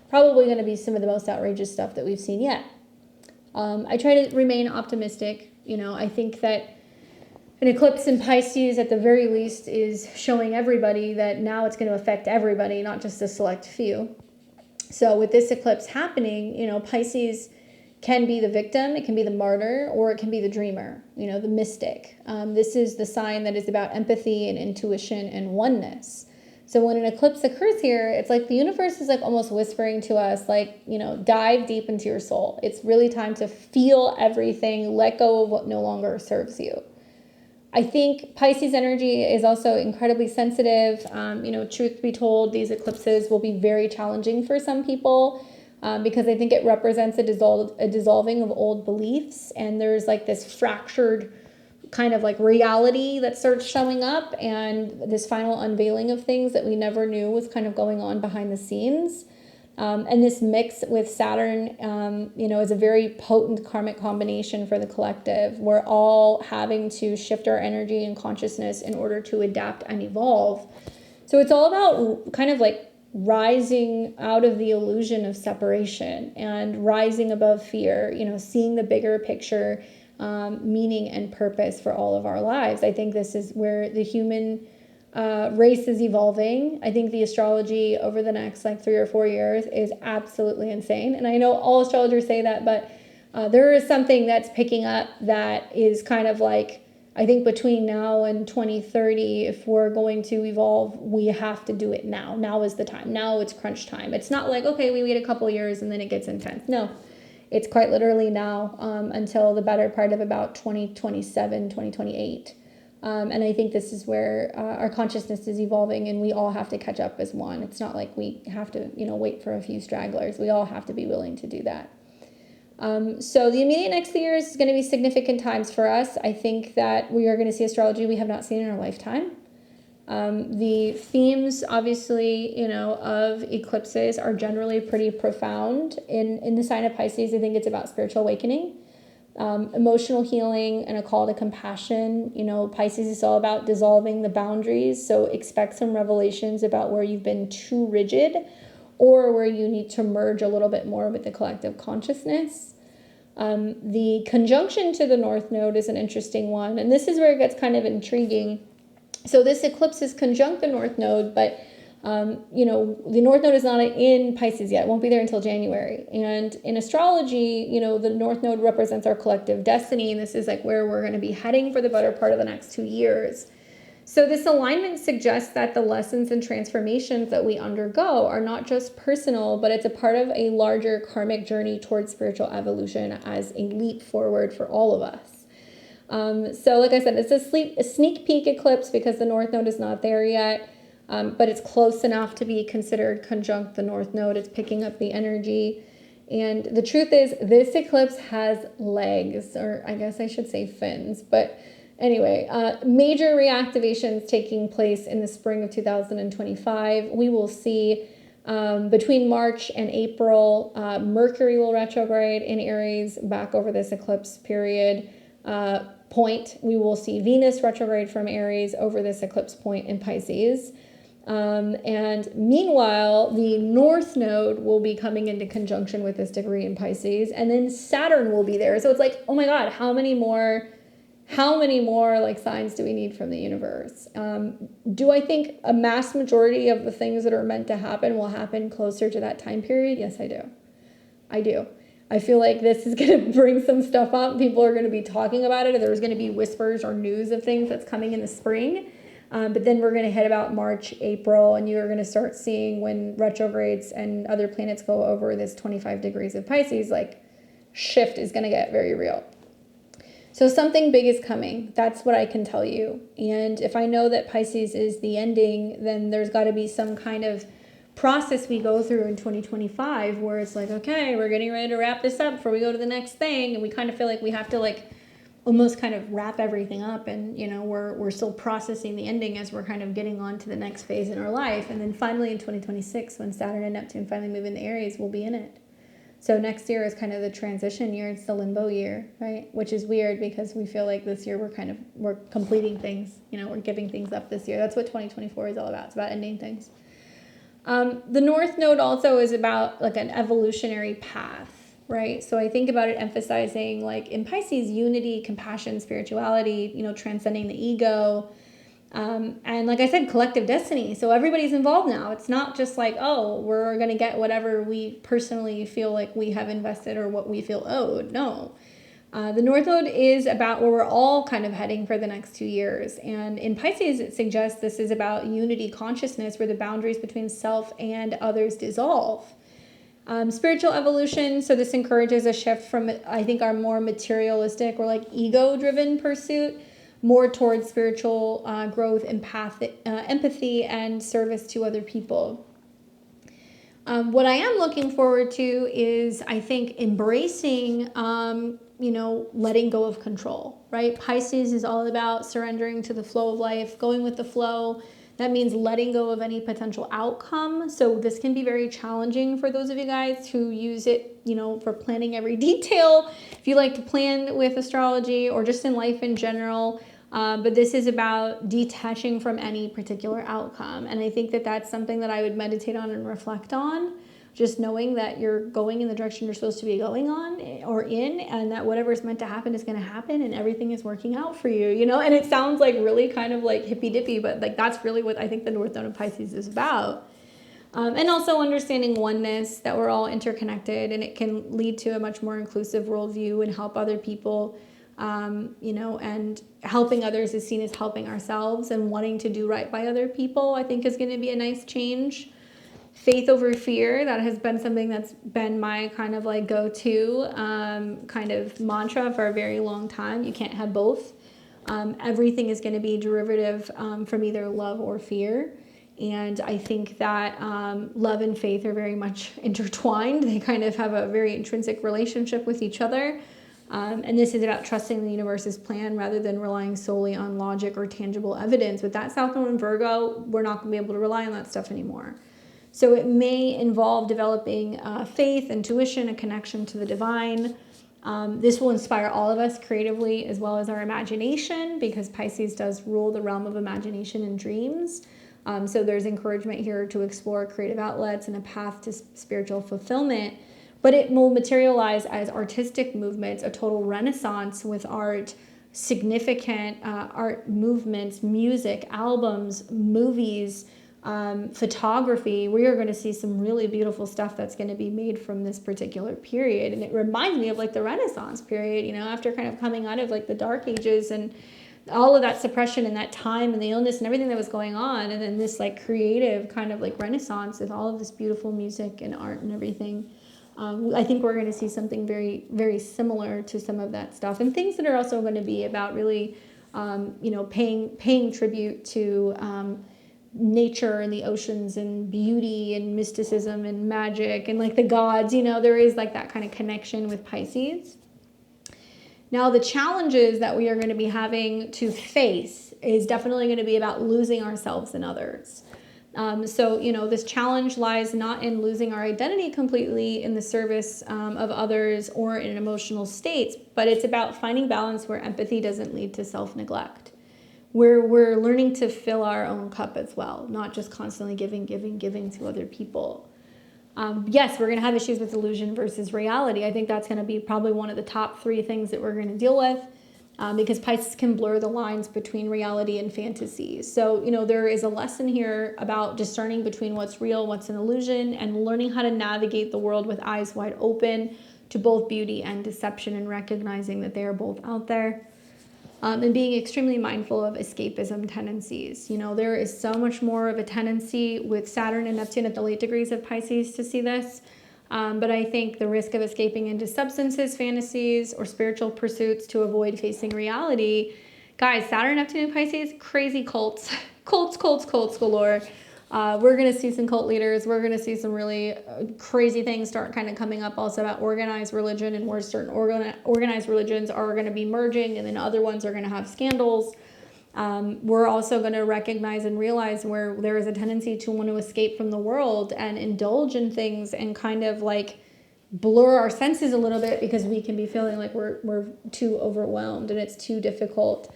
probably going to be some of the most outrageous stuff that we've seen yet. I try to remain optimistic. You know, I think that an eclipse in Pisces, at the very least, is showing everybody that now it's going to affect everybody, not just a select few. So with this eclipse happening, you know, Pisces can be the victim, it can be the martyr, or it can be the dreamer, you know, the mystic. This is the sign that is about empathy and intuition and oneness. So when an eclipse occurs here, it's like the universe is like almost whispering to us, like, you know, dive deep into your soul. It's really time to feel everything, let go of what no longer serves you. I think Pisces energy is also incredibly sensitive. You know, truth be told, these eclipses will be very challenging for some people because I think it represents a dissolving of old beliefs. And there's like this fractured kind of like reality that starts showing up, and this final unveiling of things that we never knew was kind of going on behind the scenes. And this mix with Saturn, you know, is a very potent karmic combination for the collective. We're all having to shift our energy and consciousness in order to adapt and evolve. So it's all about kind of like rising out of the illusion of separation and rising above fear, you know, seeing the bigger picture, meaning and purpose for all of our lives. I think this is where the human race is evolving. I think the astrology over the next like 3 or 4 years is absolutely insane. And I know all astrologers say that, but there is something that's picking up that is kind of like, I think between now and 2030, if we're going to evolve, we have to do it now. Now is the time. Now it's crunch time. It's not like, okay, we wait a couple years and then it gets intense. No, it's quite literally now until the better part of about 2027, 2028. And I think this is where our consciousness is evolving, and we all have to catch up as one. It's not like we have to, you know, wait for a few stragglers. We all have to be willing to do that. So the immediate next few years is going to be significant times for us. I think that we are going to see astrology we have not seen in our lifetime. The themes, obviously, you know, of eclipses are generally pretty profound. In the sign of Pisces, I think it's about spiritual awakening. Emotional healing and a call to compassion. You know, Pisces is all about dissolving the boundaries. So expect some revelations about where you've been too rigid or where you need to merge a little bit more with the collective consciousness. The conjunction to the North Node is an interesting one. And this is where it gets kind of intriguing. So this eclipse is conjunct the North Node, but you know, the North Node is not in Pisces yet. It won't be there until January. And in astrology, you know, the North Node represents our collective destiny. And this is like where we're going to be heading for the better part of the next 2 years. So this alignment suggests that the lessons and transformations that we undergo are not just personal, but it's a part of a larger karmic journey towards spiritual evolution as a leap forward for all of us. So like I said, it's a sneak peek eclipse because the North Node is not there yet, but it's close enough to be considered conjunct the North Node. It's picking up the energy. And the truth is, this eclipse has legs, or I guess I should say fins. But anyway, major reactivations taking place in the spring of 2025. We will see between March and April, Mercury will retrograde in Aries back over this eclipse period point. We will see Venus retrograde from Aries over this eclipse point in Pisces. And meanwhile, the North Node will be coming into conjunction with this degree in Pisces, and then Saturn will be there. So it's like, oh my God, how many more like signs do we need from the universe? Do I think a mass majority of the things that are meant to happen will happen closer to that time period? Yes, I do. I feel like this is going to bring some stuff up. People are going to be talking about it. There's going to be whispers or news of things that's coming in the spring. But then we're going to hit about March, April, and you're going to start seeing when retrogrades and other planets go over this 25 degrees of Pisces, like shift is going to get very real. So something big is coming. That's what I can tell you. And if I know that Pisces is the ending, then there's got to be some kind of process we go through in 2025 where it's like, okay, we're getting ready to wrap this up before we go to the next thing. And we kind of feel like we have to like almost kind of wrap everything up, and you know, we're still processing the ending as we're kind of getting on to the next phase in our life. And then finally in 2026, when Saturn and Neptune finally move into Aries, we'll be in it. So next year is kind of the transition year. It's the limbo year, right? Which is weird because we feel like this year we're completing things, you know, we're giving things up this year. That's what 2024 is all about. It's about ending things. The North Node also is about like an evolutionary path. Right. So I think about it emphasizing like in Pisces, unity, compassion, spirituality, you know, transcending the ego. And like I said, collective destiny. So everybody's involved now. It's not just like, oh, we're going to get whatever we personally feel like we have invested or what we feel owed. No. The North Node is about where we're all kind of heading for the next 2 years. And in Pisces, it suggests this is about unity consciousness where the boundaries between self and others dissolve. Spiritual evolution, so this encourages a shift from, I think, our more materialistic or like ego-driven pursuit, more towards spiritual growth, empathy, and service to other people. What I am looking forward to is, I think, embracing, you know, letting go of control, right? Pisces is all about surrendering to the flow of life, going with the flow. That means letting go of any potential outcome. So this can be very challenging for those of you guys who use it, you know, for planning every detail. If you like to plan with astrology or just in life in general. But this is about detaching from any particular outcome. And I think that that's something that I would meditate on and reflect on. Just knowing that you're going in the direction you're supposed to be going on or in, and that whatever is meant to happen is going to happen and everything is working out for you, you know? And it sounds like really kind of like hippy dippy, but like that's really what I think the North Node of Pisces is about. And also understanding oneness, that we're all interconnected, and it can lead to a much more inclusive worldview and help other people, you know, and helping others is seen as helping ourselves, and wanting to do right by other people, I think is going to be a nice change. Faith over fear, that has been something that's been my kind of like go-to kind of mantra for a very long time. You can't have both. Everything is going to be derivative from either love or fear. And I think that love and faith are very much intertwined. They kind of have a very intrinsic relationship with each other. And this is about trusting the universe's plan rather than relying solely on logic or tangible evidence. With that South Node in Virgo, we're not going to be able to rely on that stuff anymore. So it may involve developing faith, intuition, a connection to the divine. This will inspire all of us creatively as well as our imagination, because Pisces does rule the realm of imagination and dreams. So there's encouragement here to explore creative outlets and a path to spiritual fulfillment. But it will materialize as artistic movements, a total renaissance with art, significant art movements, music, albums, movies, photography. We are going to see some really beautiful stuff that's going to be made from this particular period. And it reminds me of like the Renaissance period, you know, after kind of coming out of like the Dark Ages and all of that suppression and that time and the illness and everything that was going on, and then this like creative kind of like renaissance of all of this beautiful music and art and everything. I think we're going to see something very, very similar to some of that stuff, and things that are also going to be about really, paying tribute to nature and the oceans and beauty and mysticism and magic and like the gods. There is like that kind of connection with Pisces. Now, the challenges that we are going to be having to face is definitely going to be about losing ourselves in others. This challenge lies not in losing our identity completely in the service of others or in emotional states, but it's about finding balance where empathy doesn't lead to self-neglect. We're learning to fill our own cup as well, not just constantly giving to other people. Yes, we're going to have issues with illusion versus reality. I think that's going to be probably one of the top 3 things that we're going to deal with, because Pisces can blur the lines between reality and fantasy. So, there is a lesson here about discerning between what's real, what's an illusion, and learning how to navigate the world with eyes wide open to both beauty and deception, and recognizing that they are both out there. And being extremely mindful of escapism tendencies. There is so much more of a tendency with Saturn and Neptune at the late degrees of Pisces to see this. But I think the risk of escaping into substances, fantasies, or spiritual pursuits to avoid facing reality. Guys, Saturn, Neptune, and Pisces, crazy cults. Cults galore. We're going to see some cult leaders. We're going to see some really crazy things start kind of coming up also about organized religion, and where certain organized religions are going to be merging, and then other ones are going to have scandals. We're also going to recognize and realize where there is a tendency to want to escape from the world and indulge in things and kind of like blur our senses a little bit, because we can be feeling like we're too overwhelmed and it's too difficult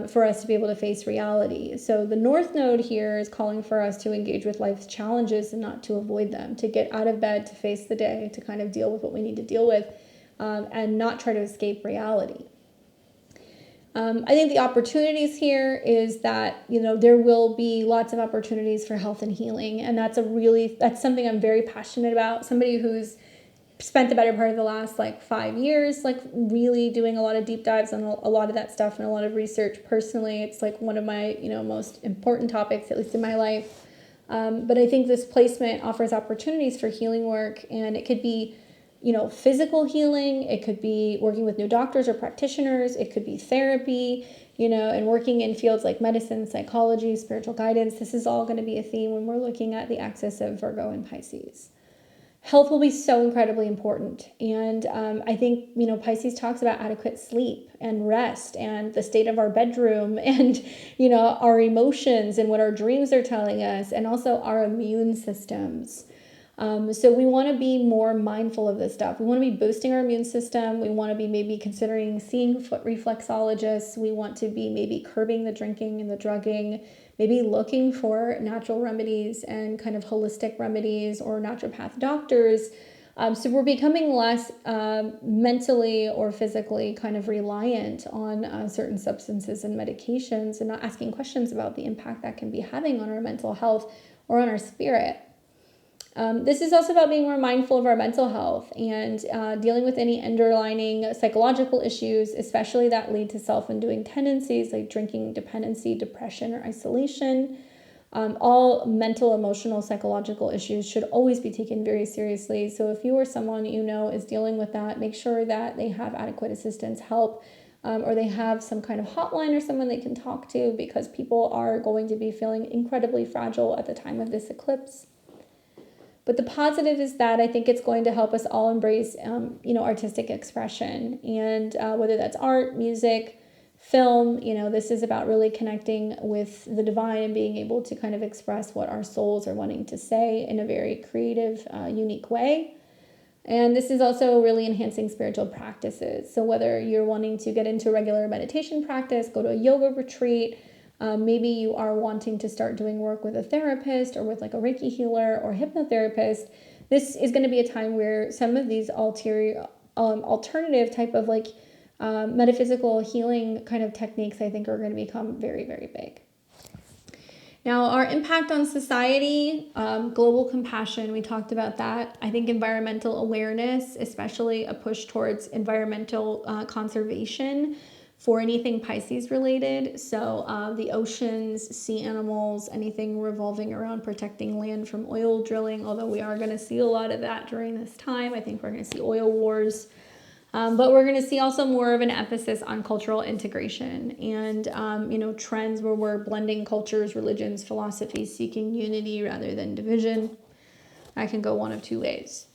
for us to be able to face reality. So the North Node here is calling for us to engage with life's challenges and not to avoid them, to get out of bed, to face the day, to kind of deal with what we need to deal with, and not try to escape reality. I think the opportunities here is that, there will be lots of opportunities for health and healing. And that's something I'm very passionate about. Somebody who's spent the better part of the last 5 years, really doing a lot of deep dives on a lot of that stuff and a lot of research. Personally, it's one of my, most important topics, at least in my life. But I think this placement offers opportunities for healing work, and it could be, physical healing. It could be working with new doctors or practitioners. It could be therapy, and working in fields like medicine, psychology, spiritual guidance. This is all going to be a theme when we're looking at the axis of Virgo and Pisces. Health will be so incredibly important. And I think, Pisces talks about adequate sleep and rest and the state of our bedroom and, our emotions and what our dreams are telling us, and also our immune systems. So we want to be more mindful of this stuff. We want to be boosting our immune system. We want to be maybe considering seeing foot reflexologists. We want to be maybe curbing the drinking and the drugging, maybe looking for natural remedies and kind of holistic remedies or naturopath doctors. So we're becoming less mentally or physically kind of reliant on certain substances and medications, and not asking questions about the impact that can be having on our mental health or on our spirit. This is also about being more mindful of our mental health and dealing with any underlying psychological issues, especially that lead to self-undoing tendencies like drinking dependency, depression, or isolation. All mental, emotional, psychological issues should always be taken very seriously. So if you or someone is dealing with that, make sure that they have adequate assistance, help, or they have some kind of hotline or someone they can talk to, because people are going to be feeling incredibly fragile at the time of this eclipse. But the positive is that I think it's going to help us all embrace, artistic expression, and whether that's art, music, film, this is about really connecting with the divine and being able to kind of express what our souls are wanting to say in a very creative, unique way. And this is also really enhancing spiritual practices. So whether you're wanting to get into regular meditation practice, go to a yoga retreat, maybe you are wanting to start doing work with a therapist or with a Reiki healer or hypnotherapist, this is going to be a time where some of these alternative type of metaphysical healing kind of techniques, I think, are going to become very, very big. Now, our impact on society, global compassion, we talked about that. I think environmental awareness, especially a push towards environmental conservation, for anything Pisces related. So the oceans, sea animals, anything revolving around protecting land from oil drilling, although we are going to see a lot of that during this time. I think we're going to see oil wars. But we're going to see also more of an emphasis on cultural integration and, trends where we're blending cultures, religions, philosophies, seeking unity rather than division. I can go one of two ways.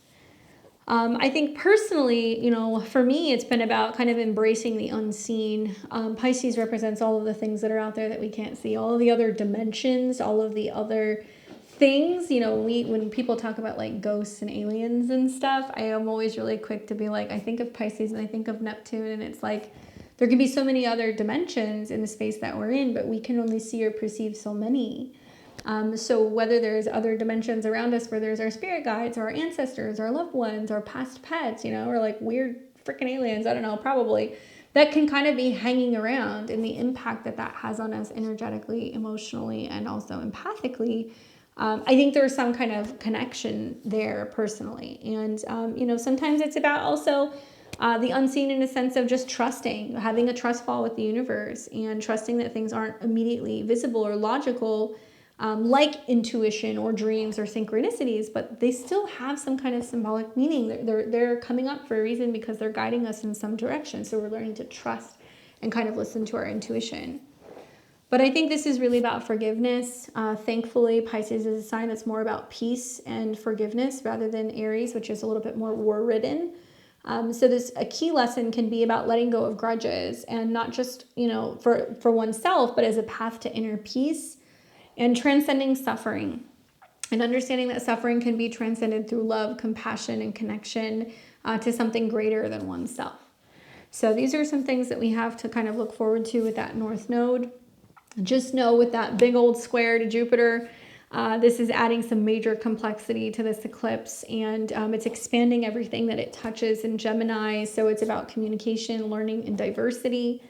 I think personally, for me, it's been about kind of embracing the unseen. Pisces represents all of the things that are out there that we can't see, all of the other dimensions, all of the other things. When people talk about like ghosts and aliens and stuff, I am always really quick to be like, I think of Pisces and I think of Neptune, and it's like there can be so many other dimensions in the space that we're in, but we can only see or perceive so many. So whether there's other dimensions around us where there's our spirit guides or our ancestors, our loved ones, our past pets, or like weird freaking aliens, I don't know, probably, that can kind of be hanging around, and the impact that has on us energetically, emotionally, and also empathically. I think there's some kind of connection there personally. And, sometimes it's about also the unseen in a sense of just trusting, having a trust fall with the universe and trusting that things aren't immediately visible or logical, like intuition or dreams or synchronicities, but they still have some kind of symbolic meaning. They're coming up for a reason because they're guiding us in some direction. So we're learning to trust and kind of listen to our intuition. But I think this is really about forgiveness. Thankfully, Pisces is a sign that's more about peace and forgiveness rather than Aries, which is a little bit more war-ridden. So a key lesson can be about letting go of grudges, and not just, for oneself, but as a path to inner peace and transcending suffering, and understanding that suffering can be transcended through love, compassion, and connection to something greater than oneself. So these are some things that we have to kind of look forward to with that North Node. Just know with that big old square to Jupiter, this is adding some major complexity to this eclipse, and it's expanding everything that it touches in Gemini. So it's about communication, learning, and diversity.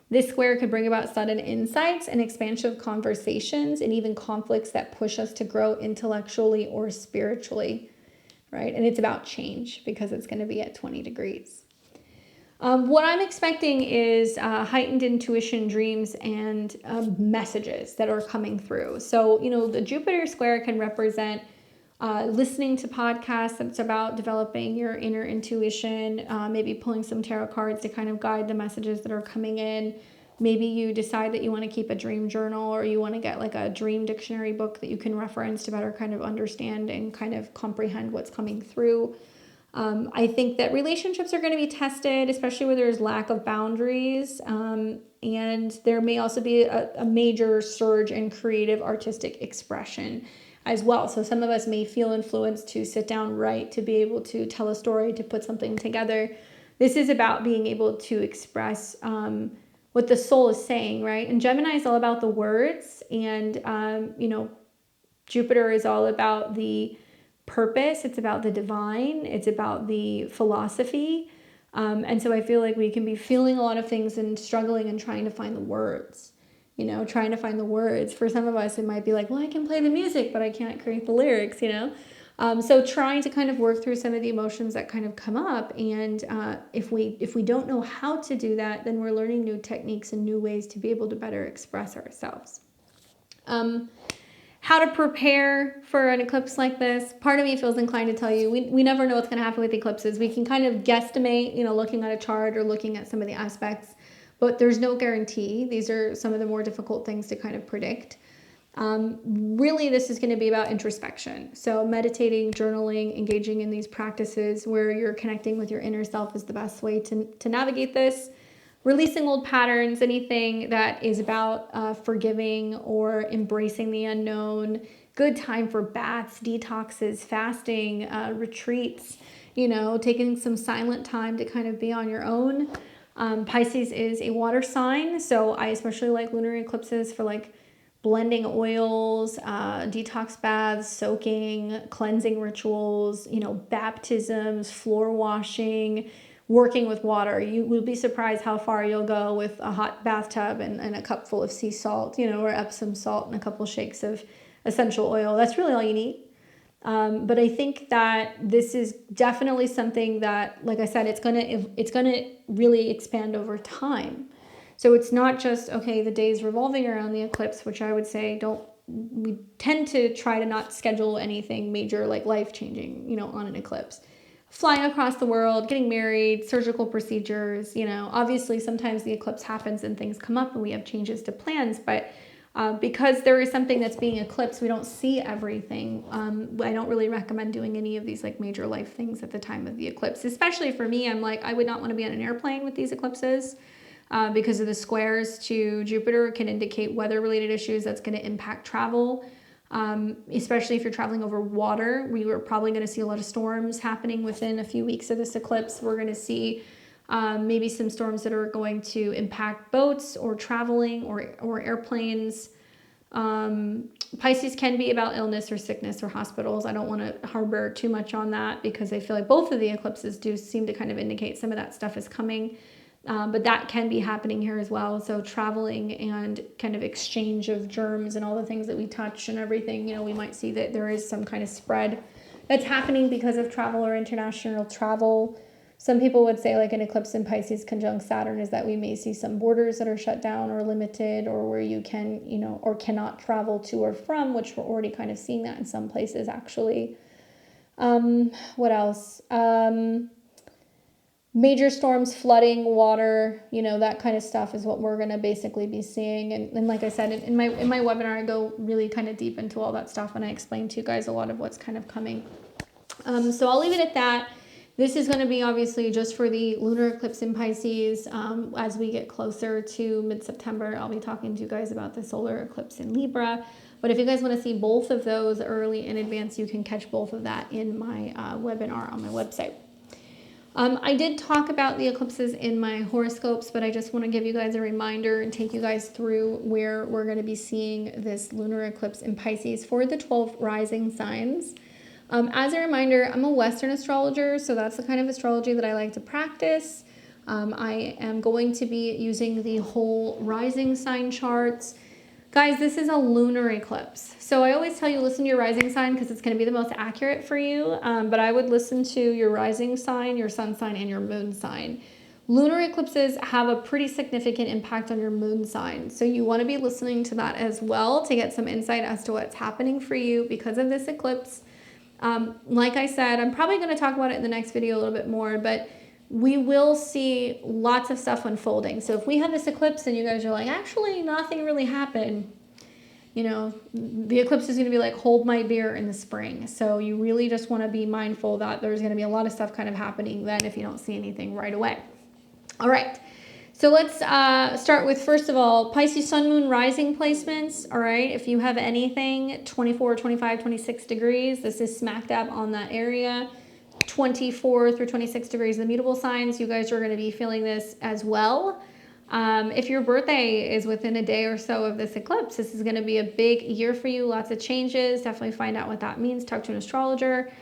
This square could bring about sudden insights and expansion of conversations, and even conflicts that push us to grow intellectually or spiritually, right? And it's about change because it's going to be at 20 degrees. What I'm expecting is heightened intuition, dreams, and messages that are coming through. So, the Jupiter square can represent listening to podcasts that's about developing your inner intuition, maybe pulling some tarot cards to kind of guide the messages that are coming in. Maybe you decide that you want to keep a dream journal, or you want to get like a dream dictionary book that you can reference to better kind of understand and kind of comprehend what's coming through. I think that relationships are going to be tested, especially where there's lack of boundaries. And there may also be a major surge in creative artistic expression as well. So some of us may feel influenced to sit down, write, to be able to tell a story, to put something together. This is about being able to express what the soul is saying, right? And Gemini is all about the words, and, Jupiter is all about the purpose. It's about the divine. It's about the philosophy. And so I feel like we can be feeling a lot of things and struggling and trying to find the words, trying to find the words. For some of us, it might be like, well, I can play the music, but I can't create the lyrics, So trying to kind of work through some of the emotions that kind of come up. And if we don't know how to do that, then we're learning new techniques and new ways to be able to better express ourselves. How to prepare for an eclipse like this. Part of me feels inclined to tell you, we never know what's going to happen with eclipses. We can kind of guesstimate, looking at a chart or looking at some of the aspects, but there's no guarantee. These are some of the more difficult things to kind of predict. Really, this is going to be about introspection. So meditating, journaling, engaging in these practices where you're connecting with your inner self is the best way to navigate this. Releasing old patterns, anything that is about forgiving or embracing the unknown. Good time for baths, detoxes, fasting, retreats, taking some silent time to kind of be on your own. Pisces is a water sign, so I especially like lunar eclipses for like blending oils, detox baths, soaking, cleansing rituals, baptisms, floor washing, working with water. You will be surprised how far you'll go with a hot bathtub and a cup full of sea salt, or Epsom salt and a couple shakes of essential oil. That's really all you need. But I think that this is definitely something that, like I said, it's gonna really expand over time. So it's not just, okay, the day's revolving around the eclipse, which I would say we tend to try to not schedule anything major, like life-changing, you know, on an eclipse. Flying across the world, getting married, surgical procedures, you know, obviously sometimes the eclipse happens and things come up and we have changes to plans, but because there is something that's being eclipsed, we don't see everything. I don't really recommend doing any of these like major life things at the time of the eclipse, especially for me. I'm like, I would not want to be on an airplane with these eclipses because of the squares to Jupiter can indicate weather-related issues that's going to impact travel. Especially if you're traveling over water, we were probably going to see a lot of storms happening within a few weeks of this eclipse. We're going to see maybe some storms that are going to impact boats or traveling or airplanes. Pisces can be about illness or sickness or hospitals. I don't want to harbor too much on that because I feel like both of the eclipses do seem to kind of indicate some of that stuff is coming. But that can be happening here as well. So traveling and kind of exchange of germs and all the things that we touch and everything, you know, we might see that there is some kind of spread that's happening because of travel or international travel. Some people would say like an eclipse in Pisces conjunct Saturn is that we may see some borders that are shut down or limited, or where you can, you know, or cannot travel to or from, which we're already kind of seeing that in some places actually. What else? Major storms, flooding, water, you know, that kind of stuff is what we're going to basically be seeing. And like I said, in my webinar, I go really kind of deep into all that stuff and I explain to you guys a lot of what's kind of coming. So I'll leave it at that. This is going to be obviously just for the lunar eclipse in Pisces. As we get closer to mid-September, I'll be talking to you guys about the solar eclipse in Libra. But if you guys want to see both of those early in advance, you can catch both of that in my webinar on my website. I did talk about the eclipses in my horoscopes, but I just want to give you guys a reminder and take you guys through where we're going to be seeing this lunar eclipse in Pisces for the 12 rising signs. As a reminder, I'm a Western astrologer, so that's the kind of astrology that I like to practice. I am going to be using the whole rising sign charts. Guys, this is a lunar eclipse. So I always tell you, listen to your rising sign because it's going to be the most accurate for you. But I would listen to your rising sign, your sun sign, and your moon sign. Lunar eclipses have a pretty significant impact on your moon sign. So you want to be listening to that as well to get some insight as to what's happening for you because of this eclipse. Like I said, I'm probably going to talk about it in the next video a little bit more, but we will see lots of stuff unfolding. So if we have this eclipse and you guys are like, actually nothing really happened, you know, the eclipse is going to be like, hold my beer in the spring. So you really just want to be mindful that there's going to be a lot of stuff kind of happening then if you don't see anything right away. All right. So let's start with, first of all, Pisces sun, moon, rising placements. All right. If you have anything 24, 25, 26 degrees, this is smack dab on that area. 24 through 26 degrees, the mutable signs, you guys are going to be feeling this as well. If your birthday is within a day or so of this eclipse, this is going to be a big year for you. Lots of changes. Definitely find out what that means. Talk to an astrologer.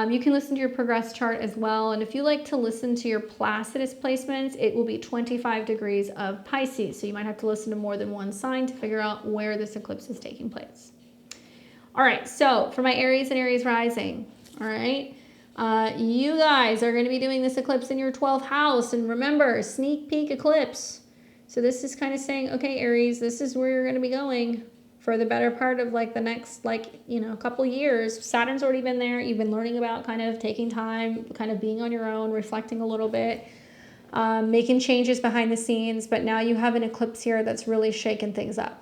You can listen to your progress chart as well. And if you like to listen to your Placidus placements, it will be 25 degrees of Pisces. So you might have to listen to more than one sign to figure out where this eclipse is taking place. All right. So for my Aries and Aries rising, all right. You guys are going to be doing this eclipse in your 12th house. And remember, sneak peek eclipse. So this is kind of saying, okay, Aries, this is where you're going to be going for the better part of like the next, like, you know, couple years. Saturn's already been there. You've been learning about kind of taking time, kind of being on your own, reflecting a little bit, making changes behind the scenes. But now you have an eclipse here that's really shaking things up.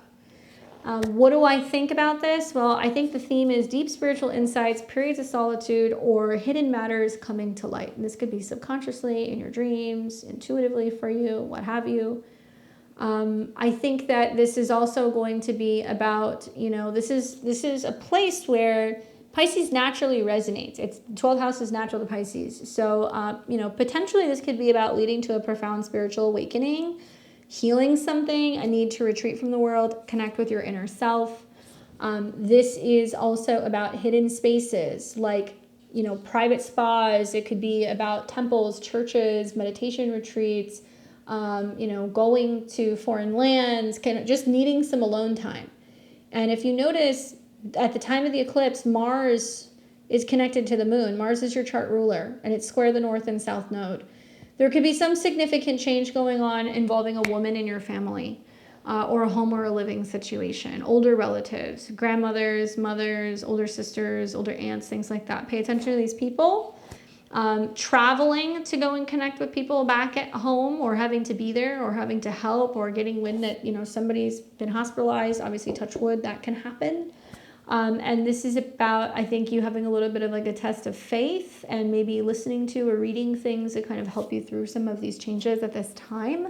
What do I think about this? Well, I think the theme is deep spiritual insights, periods of solitude, or hidden matters coming to light. And this could be subconsciously in your dreams, intuitively for you, what have you. I think that this is also going to be about, you know, this is a place where Pisces naturally resonates. It's 12th house is natural to Pisces. So, you know, potentially this could be about leading to a profound spiritual awakening, healing something, a need to retreat from the world, connect with your inner self. This is also about hidden spaces like, you know, private spas. It could be about temples, churches, meditation retreats, you know, going to foreign lands, kind of just needing some alone time. And if you notice, at the time of the eclipse, Mars is connected to the moon. Mars is your chart ruler, and it's square the north and south node. There could be some significant change going on involving a woman in your family, or a home or a living situation, older relatives, grandmothers, mothers, older sisters, older aunts, things like that. Pay attention to these people. Traveling to go and connect with people back at home, or having to be there, or having to help, or getting wind that, you know, somebody's been hospitalized. Obviously, touch wood, that can happen. And this is about, I think, you having a little bit of like a test of faith, and maybe listening to or reading things that kind of help you through some of these changes at this time.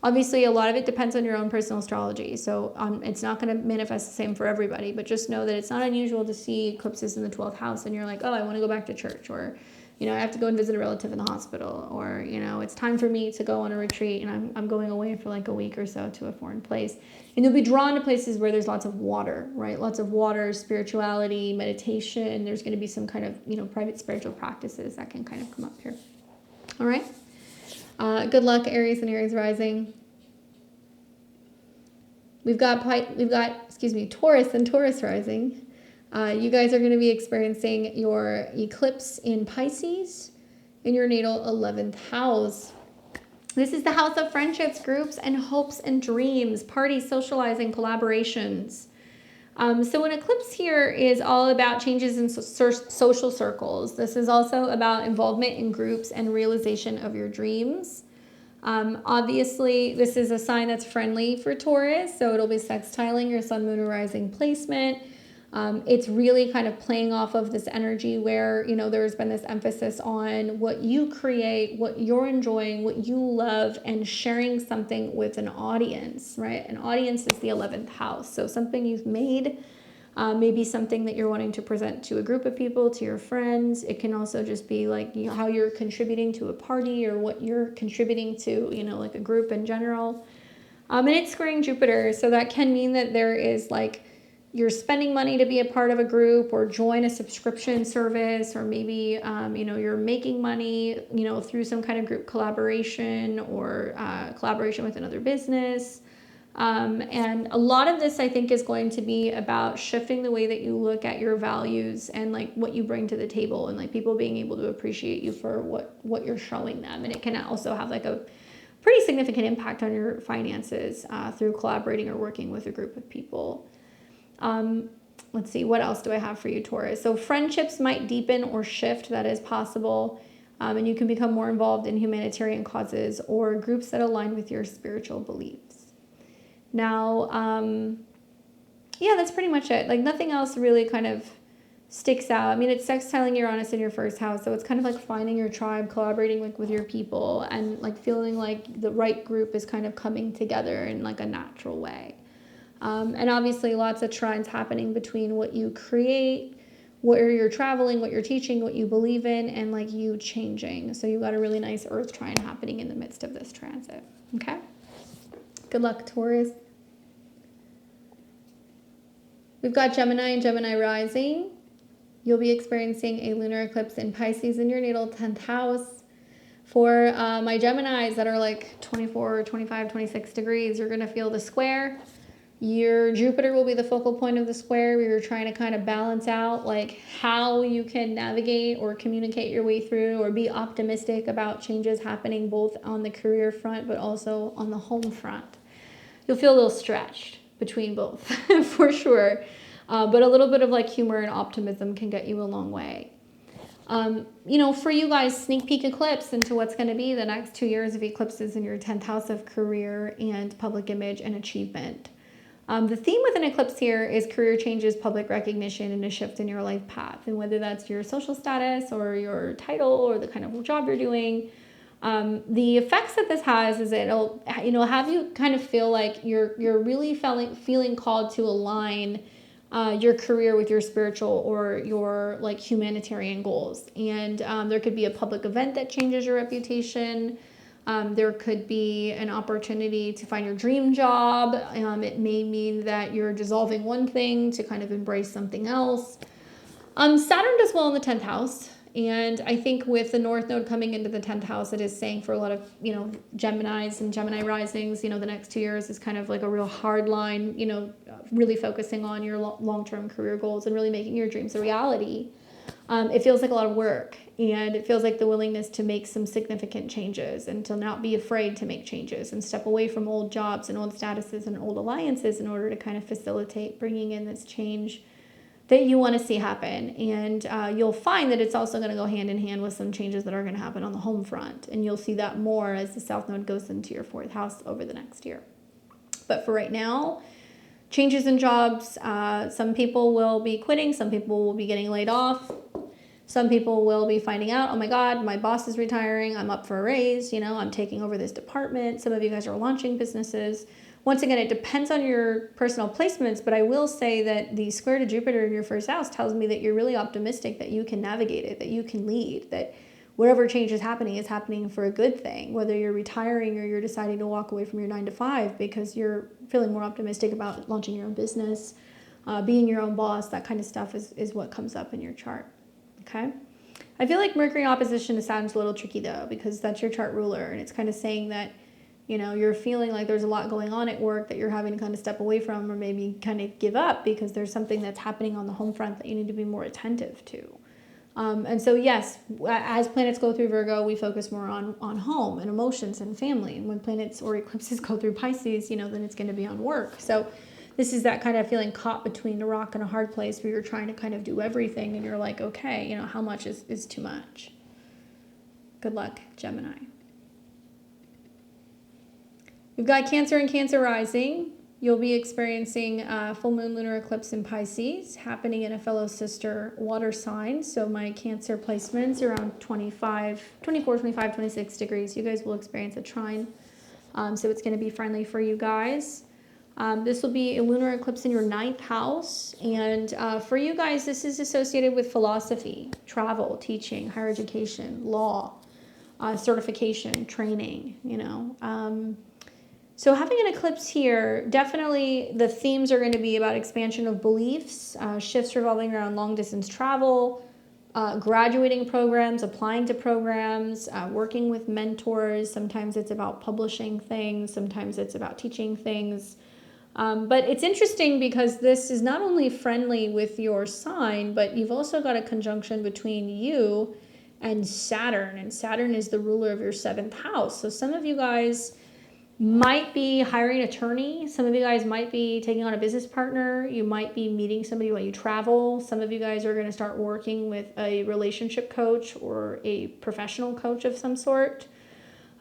Obviously, a lot of it depends on your own personal astrology, so it's not going to manifest the same for everybody, but just know that it's not unusual to see eclipses in the 12th house and you're like, oh, I want to go back to church, or, you know, I have to go and visit a relative in the hospital, or, you know, it's time for me to go on a retreat and I'm going away for like a week or so to a foreign place. And you'll be drawn to places where there's lots of water, right? Lots of water, spirituality, meditation. There's going to be some kind of, you know, private spiritual practices that can kind of come up here. All right. Good luck, Aries and Aries rising. We've got Taurus and Taurus rising. You guys are going to be experiencing your eclipse in Pisces in your natal 11th house. This is the house of friendships, groups, and hopes and dreams, parties, socializing, collaborations. So an eclipse here is all about changes in social circles. This is also about involvement in groups and realization of your dreams. Obviously, this is a sign that's friendly for Taurus, so it'll be sextiling your sun, moon, or rising placement. It's really kind of playing off of this energy where, you know, there's been this emphasis on what you create, what you're enjoying, what you love, and sharing something with an audience, right? An audience is the 11th house. So something you've made, maybe something that you're wanting to present to a group of people, to your friends. It can also just be like, you know, how you're contributing to a party, or what you're contributing to, you know, like a group in general. And it's squaring Jupiter. So that can mean that there is like, you're spending money to be a part of a group or join a subscription service, or maybe, you know, you're making money, you know, through some kind of group collaboration, or collaboration with another business. And a lot of this, I think, is going to be about shifting the way that you look at your values and like what you bring to the table, and like people being able to appreciate you for what you're showing them. And it can also have like a pretty significant impact on your finances through collaborating or working with a group of people. Let's see, what else do I have for you, Taurus? So friendships might deepen or shift. That is possible. And you can become more involved in humanitarian causes or groups that align with your spiritual beliefs. Now, yeah, that's pretty much it. Like nothing else really kind of sticks out. I mean, it's sextiling Uranus in your first house. So it's kind of like finding your tribe, collaborating like with your people, and like feeling like the right group is kind of coming together in like a natural way. And obviously lots of trines happening between what you create, where you're traveling, what you're teaching, what you believe in, and like you changing. So you've got a really nice earth trine happening in the midst of this transit. Okay. Good luck, Taurus. We've got Gemini and Gemini rising. You'll be experiencing a lunar eclipse in Pisces in your natal 10th house. For my Geminis that are like 24, 25, 26 degrees, you're going to feel the square. Your Jupiter will be the focal point of the square, where you're trying to kind of balance out like how you can navigate or communicate your way through, or be optimistic about changes happening both on the career front but also on the home front. You'll feel a little stretched between both for sure, but a little bit of like humor and optimism can get you a long way. You know, for you guys, sneak peek eclipse into what's going to be the next 2 years of eclipses in your 10th house of career and public image and achievement. The theme with an eclipse here is career changes, public recognition, and a shift in your life path. And whether that's your social status or your title or the kind of job you're doing, the effects that this has is it'll, you know, have you kind of feel like you're really feeling called to align your career with your spiritual or your like humanitarian goals. And there could be a public event that changes your reputation. There could be an opportunity to find your dream job. It may mean that you're dissolving one thing to kind of embrace something else. Saturn does well in the 10th house. And I think with the North Node coming into the 10th house, it is saying for a lot of, you know, Geminis and Gemini risings, you know, the next 2 years is kind of like a real hard line, you know, really focusing on your long-term career goals and really making your dreams a reality. It feels like a lot of work, and it feels like the willingness to make some significant changes and to not be afraid to make changes and step away from old jobs and old statuses and old alliances in order to kind of facilitate bringing in this change that you want to see happen. And you'll find that it's also going to go hand in hand with some changes that are going to happen on the home front. And you'll see that more as the South Node goes into your 4th house over the next year. But for right now, changes in jobs, some people will be quitting, some people will be getting laid off. Some people will be finding out, oh my God, my boss is retiring, I'm up for a raise, you know, I'm taking over this department. Some of you guys are launching businesses. Once again, it depends on your personal placements, but I will say that the square to Jupiter in your 1st house tells me that you're really optimistic that you can navigate it, that you can lead, that whatever change is happening for a good thing, whether you're retiring or you're deciding to walk away from your 9 to 5 because you're feeling more optimistic about launching your own business, being your own boss, that kind of stuff is what comes up in your chart. Okay. I feel like Mercury in opposition to Saturn's a little tricky though, because that's your chart ruler, and it's kind of saying that, you know, you're feeling like there's a lot going on at work that you're having to kind of step away from, or maybe kind of give up because there's something that's happening on the home front that you need to be more attentive to. And so yes, as planets go through Virgo, we focus more on home and emotions and family. And when planets or eclipses go through Pisces, you know, then it's going to be on work. So this is that kind of feeling caught between a rock and a hard place where you're trying to kind of do everything and you're like, okay, you know, how much is too much? Good luck, Gemini. We've got Cancer and Cancer rising. You'll be experiencing a full moon lunar eclipse in Pisces happening in a fellow sister water sign. So my Cancer placements around 24, 25, 26 degrees. You guys will experience a trine. So it's going to be friendly for you guys. This will be a lunar eclipse in your 9th house. And for you guys, this is associated with philosophy, travel, teaching, higher education, law, certification, training, you know. So having an eclipse here, definitely the themes are going to be about expansion of beliefs, shifts revolving around long distance travel, graduating programs, applying to programs, working with mentors. Sometimes it's about publishing things. Sometimes it's about teaching things. But it's interesting because this is not only friendly with your sign, but you've also got a conjunction between you and Saturn. And Saturn is the ruler of your 7th house. So some of you guys might be hiring an attorney. Some of you guys might be taking on a business partner. You might be meeting somebody while you travel. Some of you guys are going to start working with a relationship coach or a professional coach of some sort.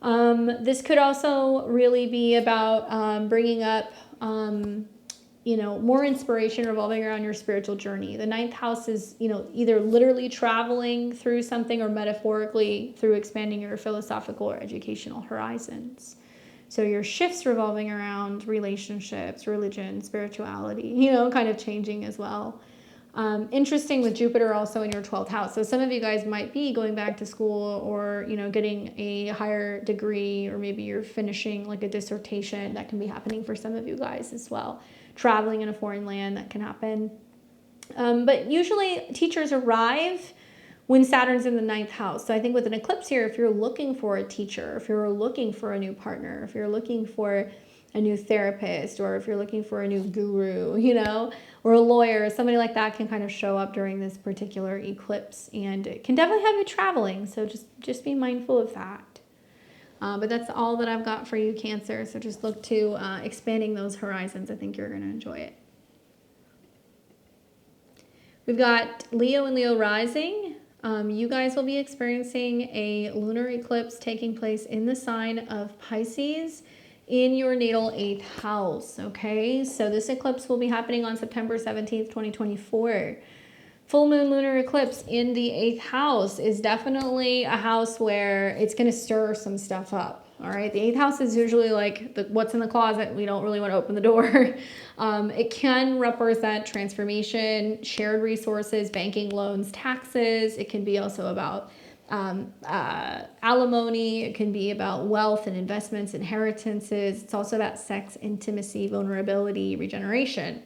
This could also really be about bringing up, you know, more inspiration revolving around your spiritual journey. The 9th house is, you know, either literally traveling through something or metaphorically through expanding your philosophical or educational horizons. So your shifts revolving around relationships, religion, spirituality, you know, kind of changing as well. Interesting with Jupiter also in your 12th house. So some of you guys might be going back to school or, you know, getting a higher degree, or maybe you're finishing like a dissertation. That can be happening for some of you guys as well. Traveling in a foreign land, that can happen. But usually teachers arrive when Saturn's in the 9th house. So I think with an eclipse here, if you're looking for a teacher, if you're looking for a new partner, if you're looking for a new therapist, or if you're looking for a new guru, you know, or a lawyer, somebody like that can kind of show up during this particular eclipse, and it can definitely have you traveling. So just be mindful of that. But that's all that I've got for you, Cancer. So just look to expanding those horizons. I think you're going to enjoy it. We've got Leo and Leo rising. You guys will be experiencing a lunar eclipse taking place in the sign of Pisces in your natal 8th house, okay? So this eclipse will be happening on September 17th, 2024. Full moon lunar eclipse in the 8th house is definitely a house where it's going to stir some stuff up, all right? The 8th house is usually like what's in the closet. We don't really want to open the door. It can represent transformation, shared resources, banking, loans, taxes. It can be also about alimony. It can be about wealth and investments, inheritances. It's also about sex, intimacy, vulnerability, regeneration.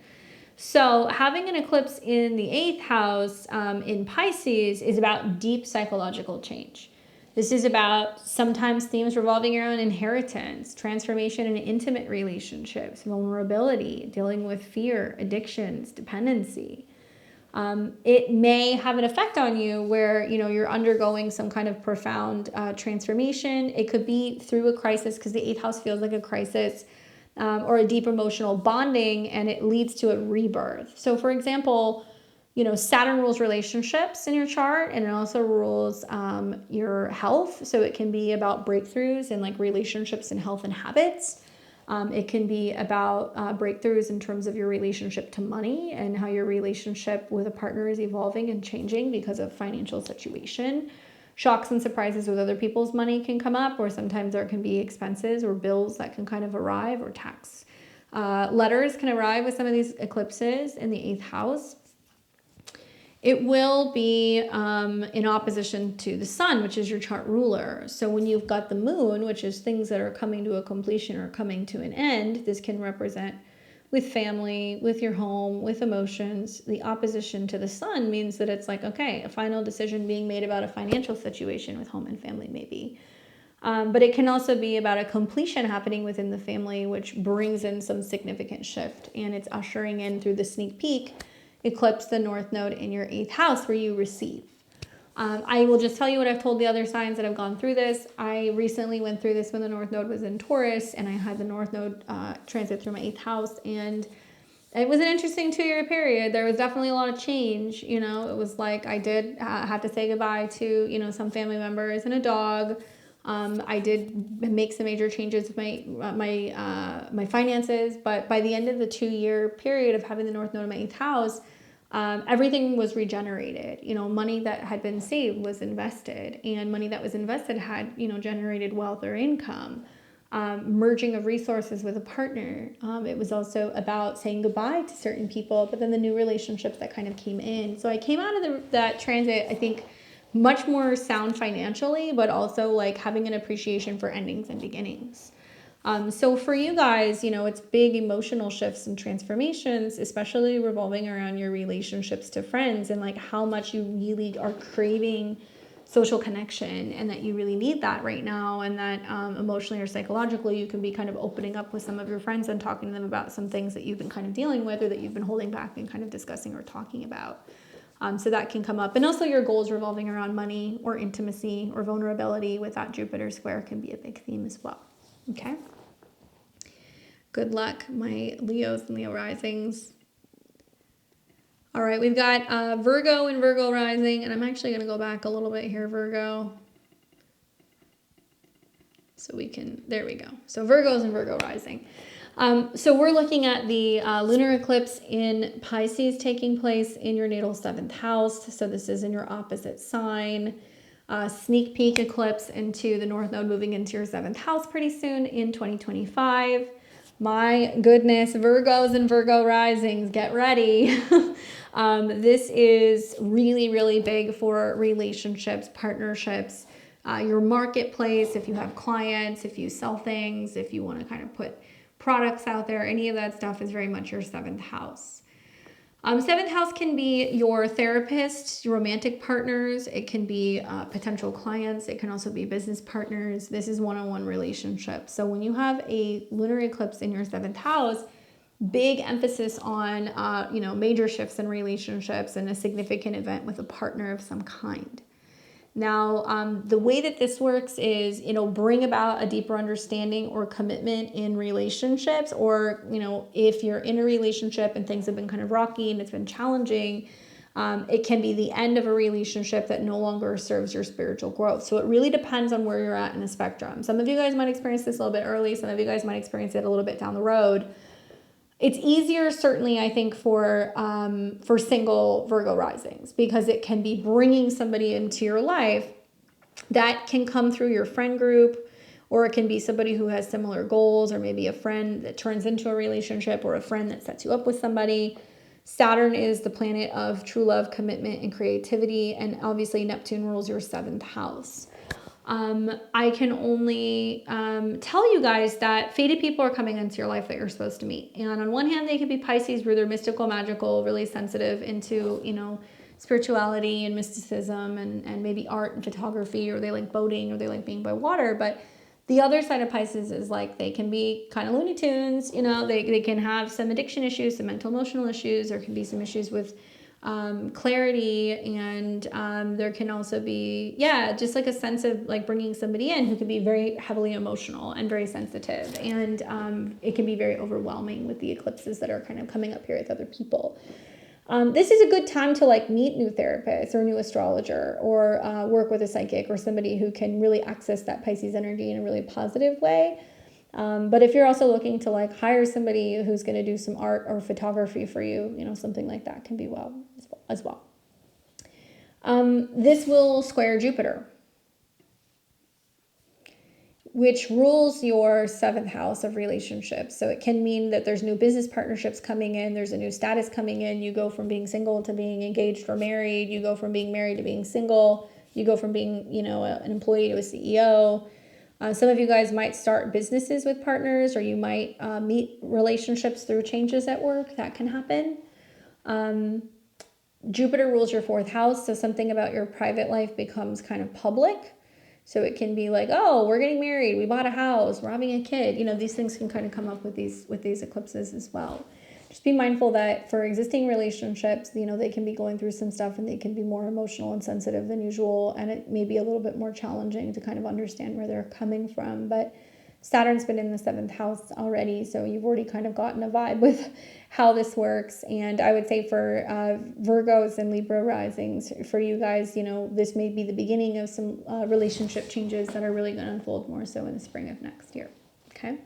So having an eclipse in the 8th house in Pisces is about deep psychological change. This is about sometimes themes revolving around inheritance, transformation in intimate relationships, vulnerability, dealing with fear, addictions, dependency. it may have an effect on you where, you know, you're undergoing some kind of profound transformation. It could be through a crisis, because the 8th house feels like a crisis, or a deep emotional bonding, and it leads to a rebirth. So for example, you know, Saturn rules relationships in your chart, and it also rules your health. So it can be about breakthroughs in like relationships and health and habits. It can be about breakthroughs in terms of your relationship to money and how your relationship with a partner is evolving and changing because of financial situation. Shocks and surprises with other people's money can come up, or sometimes there can be expenses or bills that can kind of arrive, or tax letters can arrive with some of these eclipses in the 8th house. It will be in opposition to the sun, which is your chart ruler. So when you've got the moon, which is things that are coming to a completion or coming to an end, this can represent with family, with your home, with emotions. The opposition to the sun means that it's like, okay, a final decision being made about a financial situation with home and family maybe. But it can also be about a completion happening within the family, which brings in some significant shift. And it's ushering in, through the sneak peek eclipse, the North Node in your 8th house where you receive. I will just tell you what I've told the other signs that have gone through this. I recently went through this when the North Node was in Taurus, and I had the North Node transit through my 8th house, and it was an interesting 2-year period. There was definitely a lot of change. You know, it was like I did have to say goodbye to, you know, some family members and a dog. I did make some major changes with my finances, but by the end of the 2-year period of having the North Node in my 8th house, everything was regenerated. You know, money that had been saved was invested, and money that was invested had, you know, generated wealth or income. Merging of resources with a partner. It was also about saying goodbye to certain people, but then the new relationships that kind of came in. So I came out of that transit, I think, much more sound financially, but also like having an appreciation for endings and beginnings. So for you guys, you know, it's big emotional shifts and transformations, especially revolving around your relationships to friends, and like how much you really are craving social connection, and that you really need that right now, and that emotionally or psychologically you can be kind of opening up with some of your friends and talking to them about some things that you've been kind of dealing with, or that you've been holding back and kind of discussing or talking about. So that can come up. And also your goals revolving around money or intimacy or vulnerability with that Jupiter square can be a big theme as well. Okay. Good luck, my Leos and Leo risings. All right, we've got Virgo and Virgo rising, and I'm actually going to go back a little bit here, Virgo. So we can, there we go. So Virgos and Virgo rising. So we're looking at the lunar eclipse in Pisces taking place in your natal 7th house. So this is in your opposite sign. Sneak peek eclipse into the North Node moving into your 7th house pretty soon in 2025. My goodness, Virgos and Virgo risings, get ready. This is really, really big for relationships, partnerships, your marketplace, if you have clients, if you sell things, if you want to kind of put products out there, any of that stuff is very much your 7th house. 7th house can be your therapist, your romantic partners. It can be potential clients. It can also be business partners. This is one-on-one relationships. So when you have a lunar eclipse in your 7th house, big emphasis on, you know, major shifts in relationships and a significant event with a partner of some kind. Now, the way that this works is, you know, bring about a deeper understanding or commitment in relationships, or, you know, if you're in a relationship and things have been kind of rocky and it's been challenging, it can be the end of a relationship that no longer serves your spiritual growth. So it really depends on where you're at in the spectrum. Some of you guys might experience this a little bit early. Some of you guys might experience it a little bit down the road. It's easier, certainly, I think, for single Virgo risings, because it can be bringing somebody into your life that can come through your friend group, or it can be somebody who has similar goals, or maybe a friend that turns into a relationship, or a friend that sets you up with somebody. Saturn is the planet of true love, commitment, and creativity, and obviously Neptune rules your 7th house. I can only tell you guys that fated people are coming into your life that you're supposed to meet. And on one hand, they could be Pisces, where they're mystical, magical, really sensitive into, you know, spirituality and mysticism, and maybe art and photography, or they like boating, or they like being by water. But the other side of Pisces is like they can be kind of Looney Tunes, you know, they can have some addiction issues, some mental emotional issues. There can be some issues with clarity, and there can also be, yeah, just like a sense of like bringing somebody in who can be very heavily emotional and very sensitive, and it can be very overwhelming with the eclipses that are kind of coming up here with other people. This is a good time to like meet new therapists or new astrologer, or work with a psychic or somebody who can really access that Pisces energy in a really positive way. But if you're also looking to like hire somebody who's going to do some art or photography for you, you know, something like that can be well as well. This will square Jupiter, which rules your seventh house of relationships. So it can mean that there's new business partnerships coming in. There's a new status coming in. You go from being single to being engaged or married. You go from being married to being single. You go from being, you know, an employee to a CEO. Some of you guys might start businesses with partners, or you might meet relationships through changes at work. That can happen. Jupiter rules your fourth house, so something about your private life becomes kind of public. So it can be like, oh, we're getting married, we bought a house, we're having a kid. You know, these things can kind of come up with these eclipses as well. Just be mindful that for existing relationships, you know, they can be going through some stuff and they can be more emotional and sensitive than usual, and it may be a little bit more challenging to kind of understand where they're coming from. But Saturn's been in the seventh house already, so you've already kind of gotten a vibe with how this works. And I would say for Virgos and Libra risings, for you guys, you know, this may be the beginning of some relationship changes that are really going to unfold more so in the spring of next year. Okay.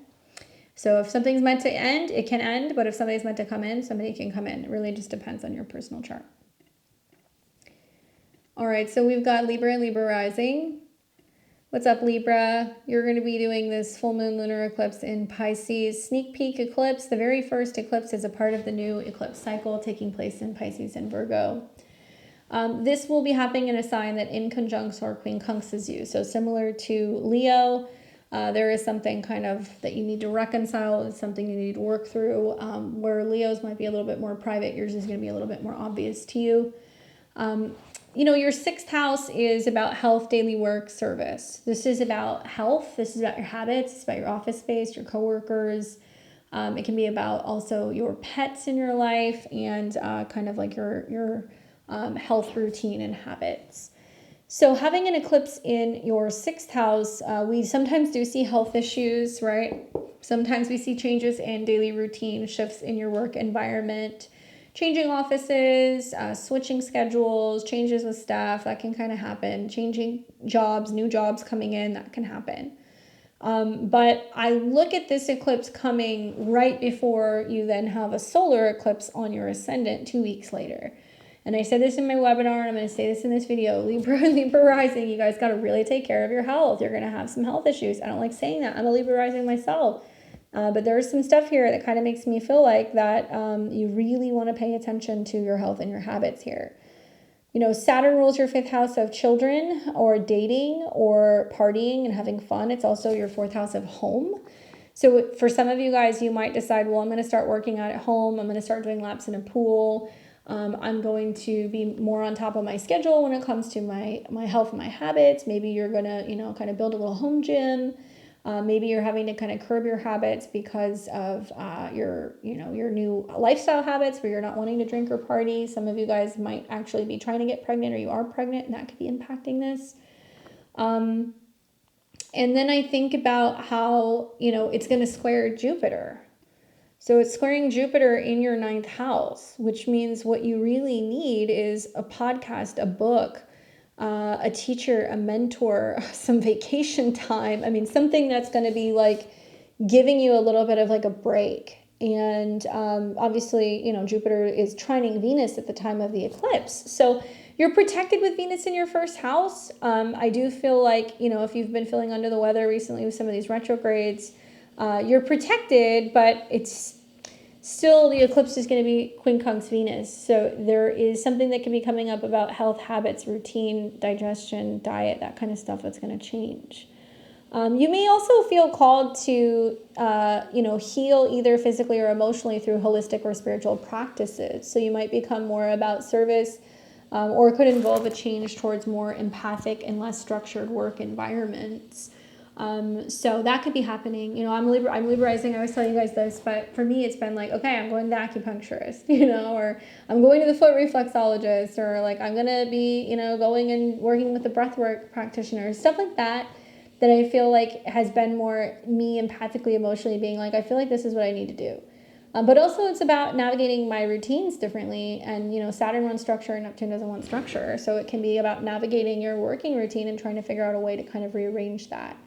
So if something's meant to end, it can end. But if somebody's meant to come in, somebody can come in. It really just depends on your personal chart. All right, so we've got Libra and Libra rising. What's up, Libra? You're going to be doing this full moon lunar eclipse in Pisces. Sneak peek eclipse. The very first eclipse is a part of the new eclipse cycle taking place in Pisces and Virgo. This will be happening in a sign that in conjuncts or quincunxes you. So similar to Leo, there is something kind of that you need to reconcile. It's something you need to work through. Where Leo's might be a little bit more private, yours is going to be a little bit more obvious to you. You know, your sixth house is about health, daily work, service. This is about health. This is about your habits. It's about your office space, your coworkers. It can be about also your pets in your life, and kind of like your health routine and habits. So having an eclipse in your sixth house, we sometimes do see health issues, right? Sometimes we see changes in daily routine, shifts in your work environment, changing offices, switching schedules, changes with staff, that can kind of happen. Changing jobs, new jobs coming in, that can happen. But I look at this eclipse coming right before you then have a solar eclipse on your ascendant 2 weeks later. And I said this in my webinar, and I'm going to say this in this video. Libra and Libra rising, you guys got to really take care of your health. You're going to have some health issues. I don't like saying that. I'm a Libra rising myself. But there's some stuff here that kind of makes me feel like that you really want to pay attention to your health and your habits here. You know, Saturn rules your fifth house of children or dating or partying and having fun. It's also your fourth house of home. So for some of you guys, you might decide, well, I'm going to start working out at home. I'm going to start doing laps in a pool. I'm going to be more on top of my schedule when it comes to my health and my habits. Maybe you're going to, you know, kind of build a little home gym. Maybe you're having to kind of curb your habits because of your new lifestyle habits where you're not wanting to drink or party. Some of you guys might actually be trying to get pregnant, or you are pregnant, and that could be impacting this. And then I think about how, you know, it's going to square Jupiter. So it's squaring Jupiter in your ninth house, which means what you really need is a podcast, a book, a teacher, a mentor, some vacation time. I mean, something that's going to be like giving you a little bit of like a break. And obviously, you know, Jupiter is trining Venus at the time of the eclipse. So you're protected with Venus in your first house. I do feel like, you know, if you've been feeling under the weather recently with some of these retrogrades, you're protected, but it's still, the eclipse is going to be quincunx Venus. So there is something that can be coming up about health, habits, routine, digestion, diet, that kind of stuff that's going to change. You may also feel called to, heal either physically or emotionally through holistic or spiritual practices. So you might become more about service, or it could involve a change towards more empathic and less structured work environments. So that could be happening. You know, I'm Libra rising. I always tell you guys this, but for me, it's been like, okay, I'm going to acupuncturist, you know, or I'm going to the foot reflexologist, or like I'm going to be, you know, going and working with the breathwork practitioners, stuff like that I feel like has been more me empathically, emotionally being like, I feel like this is what I need to do. But also it's about navigating my routines differently. And, you know, Saturn wants structure and Neptune doesn't want structure. So it can be about navigating your working routine and trying to figure out a way to kind of rearrange that.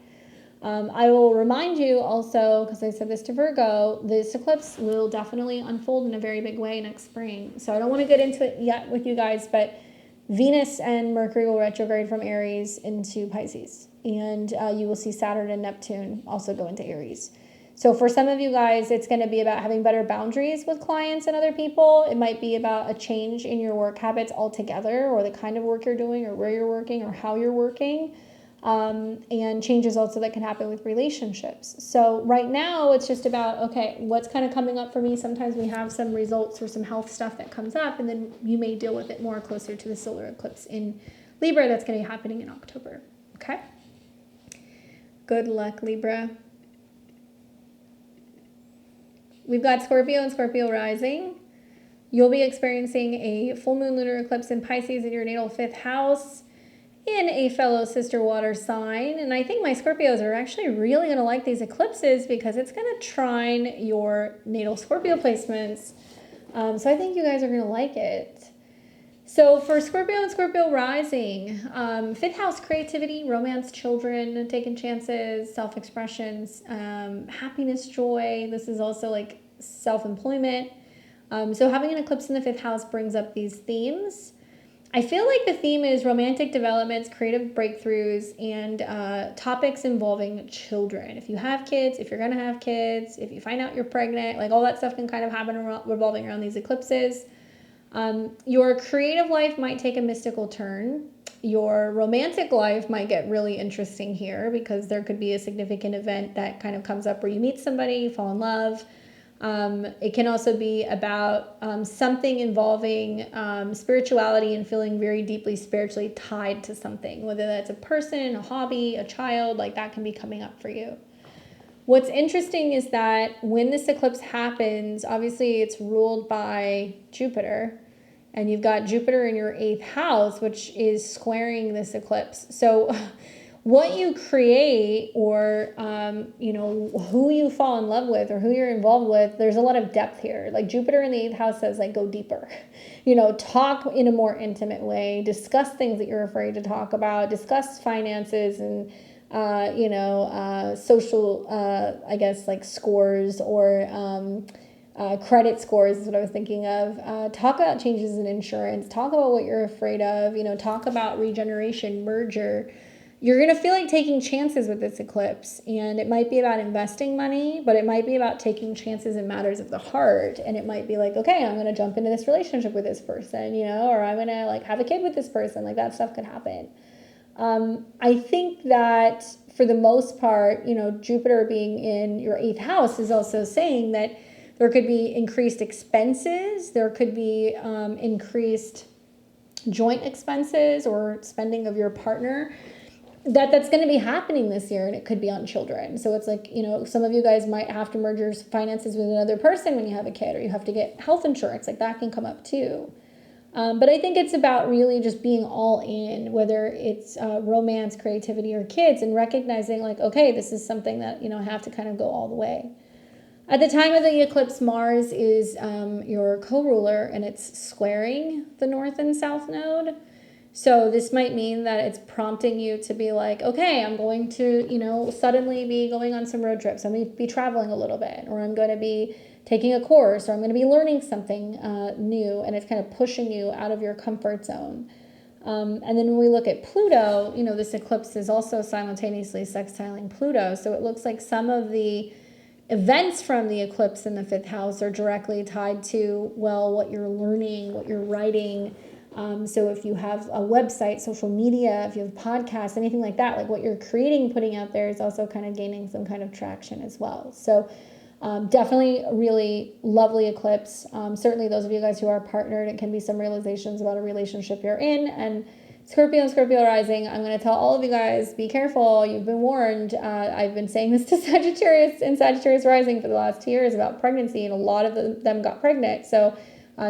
I will remind you also, because I said this to Virgo, this eclipse will definitely unfold in a very big way next spring. So I don't want to get into it yet with you guys, but Venus and Mercury will retrograde from Aries into Pisces. And you will see Saturn and Neptune also go into Aries. So for some of you guys, it's going to be about having better boundaries with clients and other people. It might be about a change in your work habits altogether, or the kind of work you're doing, or where you're working, or how you're working. And changes also that can happen with relationships. So right now it's just about, okay, what's kind of coming up for me? Sometimes we have some results or some health stuff that comes up, and then you may deal with it more closer to the solar eclipse in Libra that's going to be happening in October. Okay? Good luck, Libra. We've got Scorpio and Scorpio rising. You'll be experiencing a full moon lunar eclipse in Pisces in your natal 5th house in a fellow sister water sign. And I think my Scorpios are actually really going to like these eclipses because it's going to trine your natal Scorpio placements. So I think you guys are going to like it. So for Scorpio and Scorpio rising, 5th house, creativity, romance, children, taking chances, self-expressions, happiness, joy. This is also like self-employment. So having an eclipse in the 5th house brings up these themes. I feel like the theme is romantic developments, creative breakthroughs, and topics involving children. If you have kids, if you're going to have kids, if you find out you're pregnant, like all that stuff can kind of happen revolving around these eclipses. Your creative life might take a mystical turn. Your romantic life might get really interesting here because there could be a significant event that kind of comes up where you meet somebody, you fall in love. It can also be about something involving spirituality and feeling very deeply spiritually tied to something, whether that's a person, a hobby, a child, like that can be coming up for you. What's interesting is that when this eclipse happens, obviously it's ruled by Jupiter, and you've got Jupiter in your 8th house, which is squaring this eclipse. So what you create, or, you know, who you fall in love with or who you're involved with, there's a lot of depth here. Like Jupiter in the 8th house says, like, go deeper, you know, talk in a more intimate way, discuss things that you're afraid to talk about, discuss finances and, you know, social, I guess, like scores or credit scores is what I was thinking of. Talk about changes in insurance, talk about what you're afraid of, you know, talk about regeneration, merger. You're going to feel like taking chances with this eclipse, and it might be about investing money, but it might be about taking chances in matters of the heart. And it might be like, okay, I'm going to jump into this relationship with this person, you know, or I'm going to like have a kid with this person. Like that stuff could happen. I think that for the most part, you know, Jupiter being in your 8th house is also saying that there could be increased expenses. There could be increased joint expenses or spending of your partner. That's going to be happening this year, and it could be on children. So it's like, you know, some of you guys might have to merge your finances with another person when you have a kid, or you have to get health insurance. Like that can come up too. But I think it's about really just being all in, whether it's romance, creativity, or kids, and recognizing like, okay, this is something that, you know, I have to kind of go all the way. At the time of the eclipse, Mars is your co-ruler, and it's squaring the north and south node. So this might mean that it's prompting you to be like, okay, I'm going to, you know, suddenly be going on some road trips. I'm going to be traveling a little bit, or I'm going to be taking a course, or I'm going to be learning something new. And it's kind of pushing you out of your comfort zone. And then when we look at Pluto, you know, this eclipse is also simultaneously sextiling Pluto. So it looks like some of the events from the eclipse in the 5th house are directly tied to, well, what you're learning, what you're writing. So if you have a website, social media, if you have podcasts, anything like that, like what you're creating, putting out there is also kind of gaining some kind of traction as well. So definitely a really lovely eclipse. Certainly those of you guys who are partnered, it can be some realizations about a relationship you're in, and Scorpio and Scorpio rising, I'm going to tell all of you guys, be careful. You've been warned. I've been saying this to Sagittarius and Sagittarius rising for the last 2 years about pregnancy, and a lot of them got pregnant. So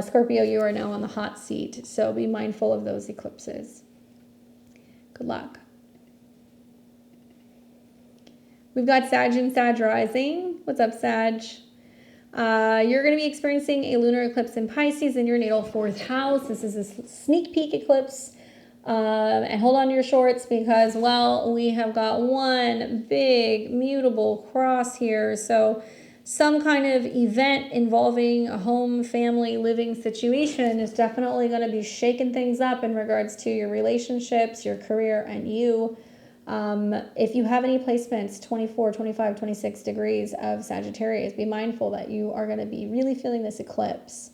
Scorpio, you are now on the hot seat. So be mindful of those eclipses. Good luck. We've got Sag and Sag rising. What's up, Sag? You're going to be experiencing a lunar eclipse in Pisces in your natal 4th house. This is a sneak peek eclipse. And hold on to your shorts because, well, we have got one big mutable cross here. So some kind of event involving a home, family, living situation is definitely going to be shaking things up in regards to your relationships, your career, and you. If you have any placements, 24, 25, 26 degrees of Sagittarius, be mindful that you are going to be really feeling this eclipse.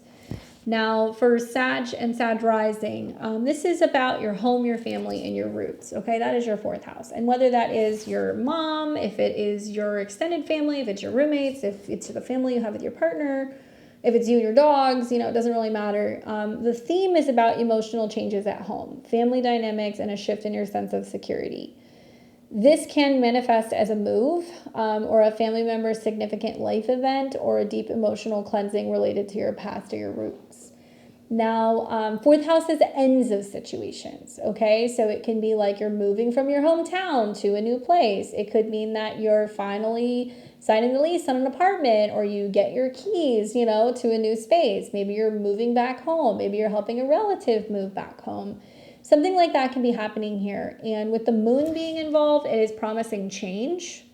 Now, for Sag and Sag rising, this is about your home, your family, and your roots, okay? That is your 4th house. And whether that is your mom, if it is your extended family, if it's your roommates, if it's the family you have with your partner, if it's you and your dogs, it doesn't really matter. The theme is about emotional changes at home, family dynamics, and a shift in your sense of security. This can manifest as a move or a family member's significant life event or a deep emotional cleansing related to your past or your roots. Now, 4th house is ends of situations, okay? So it can be like you're moving from your hometown to a new place. It could mean that you're finally signing the lease on an apartment, or you get your keys, to a new space. Maybe you're moving back home. Maybe you're helping a relative move back home. Something like that can be happening here. And with the moon being involved, it is promising change.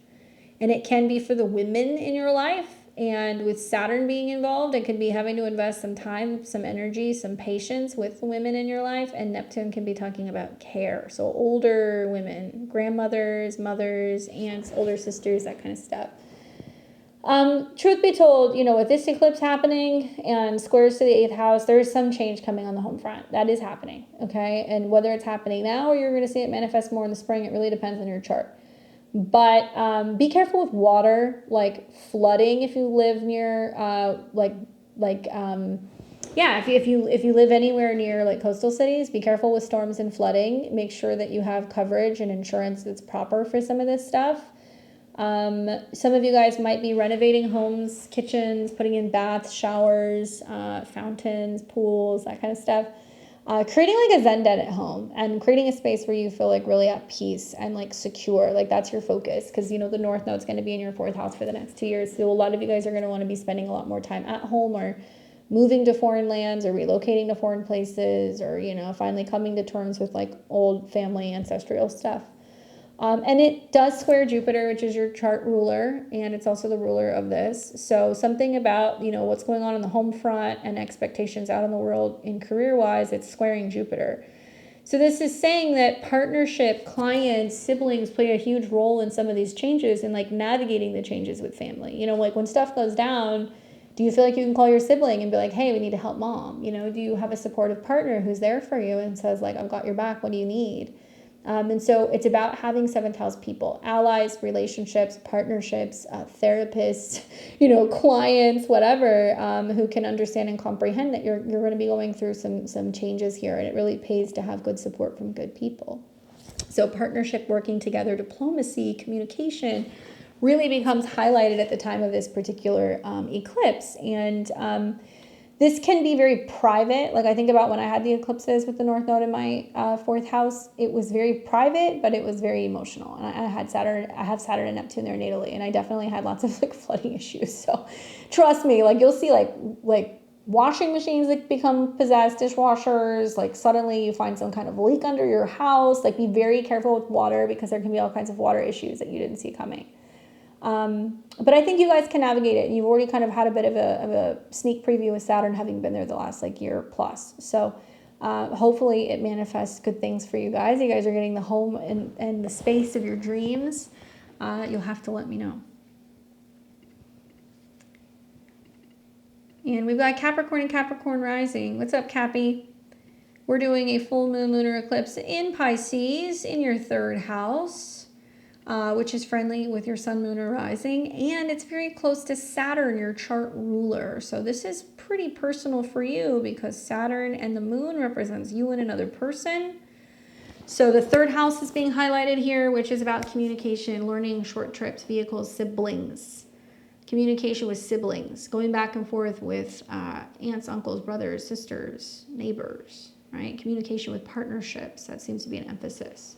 And it can be for the women in your life. And with Saturn being involved, it could be having to invest some time, some energy, some patience with the women in your life. And Neptune can be talking about care. So older women, grandmothers, mothers, aunts, older sisters, that kind of stuff. Truth be told, with this eclipse happening and squares to the 8th house, there's some change coming on the home front. That is happening, okay? And whether it's happening now or you're going to see it manifest more in the spring, it really depends on your chart. But be careful with water, like flooding if you live near, if you live anywhere near like coastal cities, be careful with storms and flooding. Make sure that you have coverage and insurance that's proper for some of this stuff. Some of you guys might be renovating homes, kitchens, putting in baths, showers, fountains, pools, that kind of stuff. Creating like a Zen den at home and creating a space where you feel like really at peace and like secure, like that's your focus. Because the North Node's going to be in your 4th house for the next 2 years. So a lot of you guys are going to want to be spending a lot more time at home or moving to foreign lands or relocating to foreign places or, finally coming to terms with like old family ancestral stuff. And it does square Jupiter, which is your chart ruler, and it's also the ruler of this. So something about, what's going on in the home front and expectations out in the world in career-wise, it's squaring Jupiter. So this is saying that partnership, clients, siblings play a huge role in some of these changes and like navigating the changes with family. Like when stuff goes down, do you feel like you can call your sibling and be like, hey, we need to help mom? Do you have a supportive partner who's there for you and says like, I've got your back, what do you need? And so it's about having 7th house people, allies, relationships, partnerships, therapists, clients, whatever, who can understand and comprehend that you're going to be going through some changes here. And it really pays to have good support from good people. So partnership, working together, diplomacy, communication really becomes highlighted at the time of this particular eclipse. And this can be very private. Like I think about when I had the eclipses with the North Node in my 4th house, it was very private, but it was very emotional. And I have Saturn and Neptune there natally, and I definitely had lots of like flooding issues. So trust me, like you'll see like washing machines that become possessed, dishwashers, like suddenly you find some kind of leak under your house. Like be very careful with water because there can be all kinds of water issues that you didn't see coming. But I think you guys can navigate it. And you've already kind of had a bit of a sneak preview with Saturn having been there the last like year plus. So hopefully it manifests good things for you guys. You guys are getting the home and the space of your dreams. You'll have to let me know. And we've got Capricorn and Capricorn rising. What's up, Cappy? We're doing a full moon lunar eclipse in Pisces in your 3rd house. Which is friendly with your sun, moon, or rising, and it's very close to Saturn, your chart ruler. So this is pretty personal for you because Saturn and the moon represents you and another person. So the third house is being highlighted here, which is about communication, learning, short trips, vehicles, siblings. Communication with siblings, going back and forth with aunts, uncles, brothers, sisters, neighbors, right? Communication with partnerships, that seems to be an emphasis.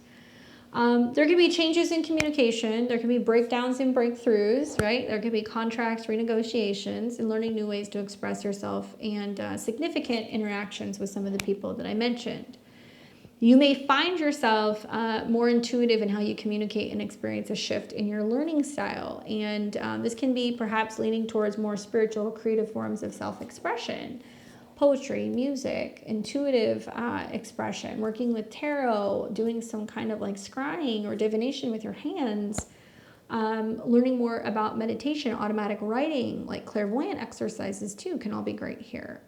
There could be changes in communication. There could be breakdowns and breakthroughs, right? There could be contracts, renegotiations, and learning new ways to express yourself, and significant interactions with some of the people that I mentioned. You may find yourself more intuitive in how you communicate and experience a shift in your learning style. And this can be perhaps leaning towards more spiritual, creative forms of self-expression. Poetry, music, intuitive expression, working with tarot, doing some kind of like scrying or divination with your hands, learning more about meditation, automatic writing, like clairvoyant exercises too, can all be great here.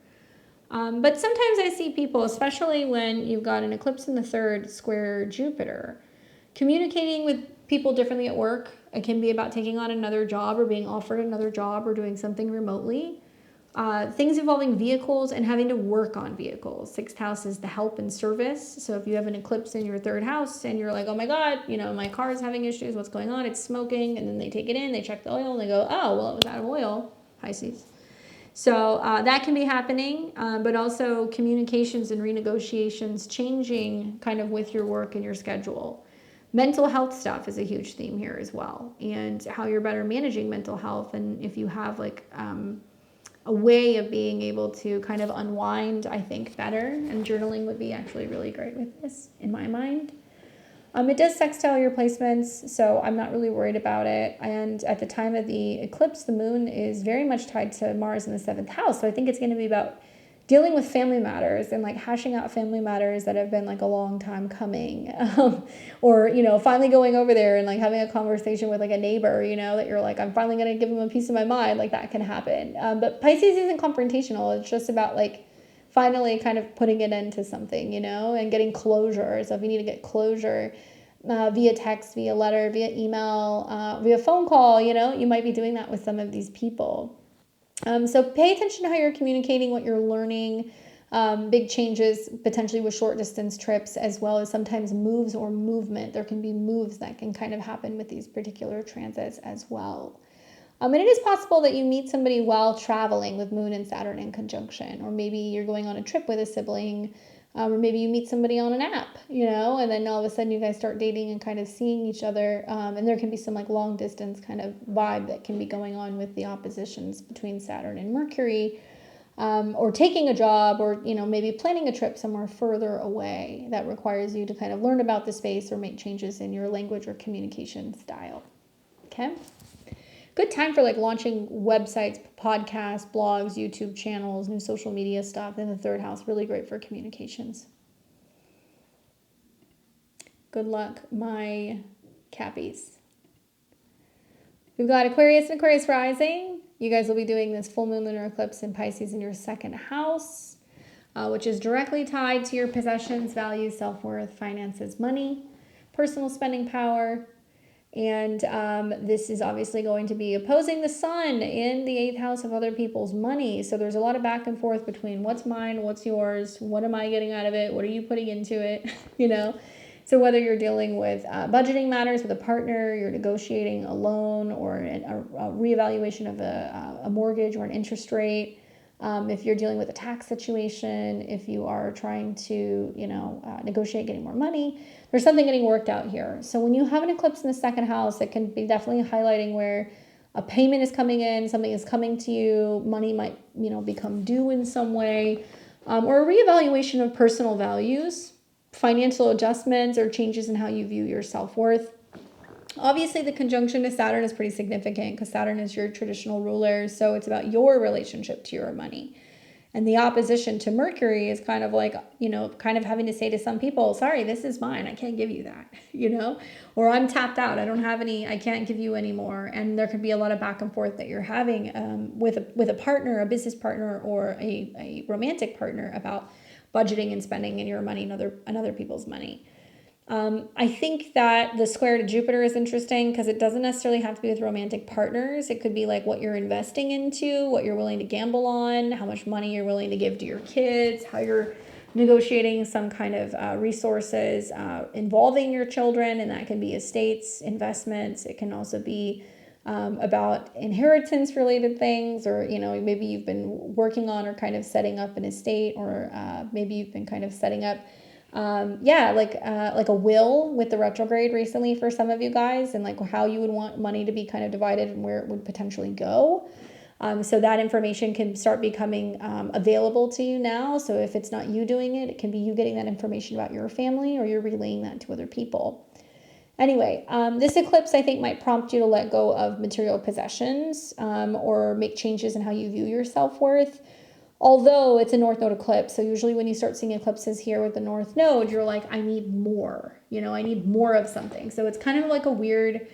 But sometimes I see people, especially when you've got an eclipse in the third square Jupiter, communicating with people differently at work. It can be about taking on another job or being offered another job or doing something remotely. Things involving vehicles and having to work on vehicles. Sixth house is the help and service. So if you have an eclipse in your third house and you're like, oh my God, you know, my car is having issues, what's going on? It's smoking. And then they take it in, they check the oil, and they go, oh, well, it was out of oil, Pisces. So that can be happening, but also communications and renegotiations changing kind of with your work and your schedule. Mental health stuff is a huge theme here as well, and how you're better managing mental health, and if you have like a way of being able to kind of unwind, I think, better, and journaling would be actually really great with this, in my mind. It does sextile your placements, so I'm not really worried about it. And at the time of the eclipse, the moon is very much tied to Mars in the 7th house. So I think it's going to be about dealing with family matters and like hashing out family matters that have been like a long time coming. Or, you know, finally going over there and like having a conversation with like a neighbor, you know, that you're like, I'm finally going to give them a piece of my mind. Like that can happen. But Pisces isn't confrontational. It's just about like finally kind of putting an end to something, you know, and getting closure. So if you need to get closure via text, via letter, via email, via phone call, you know, you might be doing that with some of these people. So pay attention to how you're communicating, what you're learning, big changes potentially with short distance trips, as well as sometimes moves or movement. There can be moves that can kind of happen with these particular transits as well. And it is possible that you meet somebody while traveling with Moon and Saturn in conjunction, or maybe you're going on a trip with a sibling, or maybe you meet somebody on an app, you know, and then all of a sudden you guys start dating and kind of seeing each other. And there can be some like long distance kind of vibe that can be going on with the oppositions between Saturn and Mercury, or taking a job, or, you know, maybe planning a trip somewhere further away that requires you to kind of learn about the space or make changes in your language or communication style. Okay. Good time for like launching websites, podcasts, blogs, YouTube channels, new social media stuff in the third house. Really great for communications. Good luck, my Cappies. We've got Aquarius and Aquarius rising. You guys will be doing this full moon lunar eclipse in Pisces in your second house, which is directly tied to your possessions, values, self-worth, finances, money, personal spending power. And this is obviously going to be opposing the sun in the 8th house of other people's money. So there's a lot of back and forth between what's mine, what's yours, what am I getting out of it, what are you putting into it, you know? So whether you're dealing with budgeting matters with a partner, you're negotiating a loan or a reevaluation of a mortgage or an interest rate, if you're dealing with a tax situation, if you are trying to, you know, negotiate getting more money, there's something getting worked out here. So when you have an eclipse in the second house, it can be definitely highlighting where a payment is coming in, something is coming to you, money might, you know, become due in some way, or a reevaluation of personal values, financial adjustments, or changes in how you view your self-worth. Obviously, the conjunction to Saturn is pretty significant because Saturn is your traditional ruler. So it's about your relationship to your money. And the opposition to Mercury is kind of like, you know, kind of having to say to some people, sorry, this is mine. I can't give you that, you know, or I'm tapped out. I don't have any, I can't give you any more. And there could be a lot of back and forth that you're having with a partner, a business partner, or a romantic partner about budgeting and spending in your money and other people's money. I think that the square to Jupiter is interesting because it doesn't necessarily have to be with romantic partners. It could be like what you're investing into, what you're willing to gamble on, how much money you're willing to give to your kids, how you're negotiating some kind of resources involving your children, and that can be estates, investments. It can also be about inheritance related things, or, you know, maybe you've been working on or kind of setting up an estate, or maybe you've been kind of setting up like a will with the retrograde recently for some of you guys, and like how you would want money to be kind of divided and where it would potentially go. So that information can start becoming available to you now. So if it's not you doing it, it can be you getting that information about your family, or you're relaying that to other people. Anyway, this eclipse, I think, might prompt you to let go of material possessions or make changes in how you view your self-worth. Although it's a North Node eclipse, so usually when you start seeing eclipses here with the North Node, you're like, I need more. You know, I need more of something. So it's kind of like a weird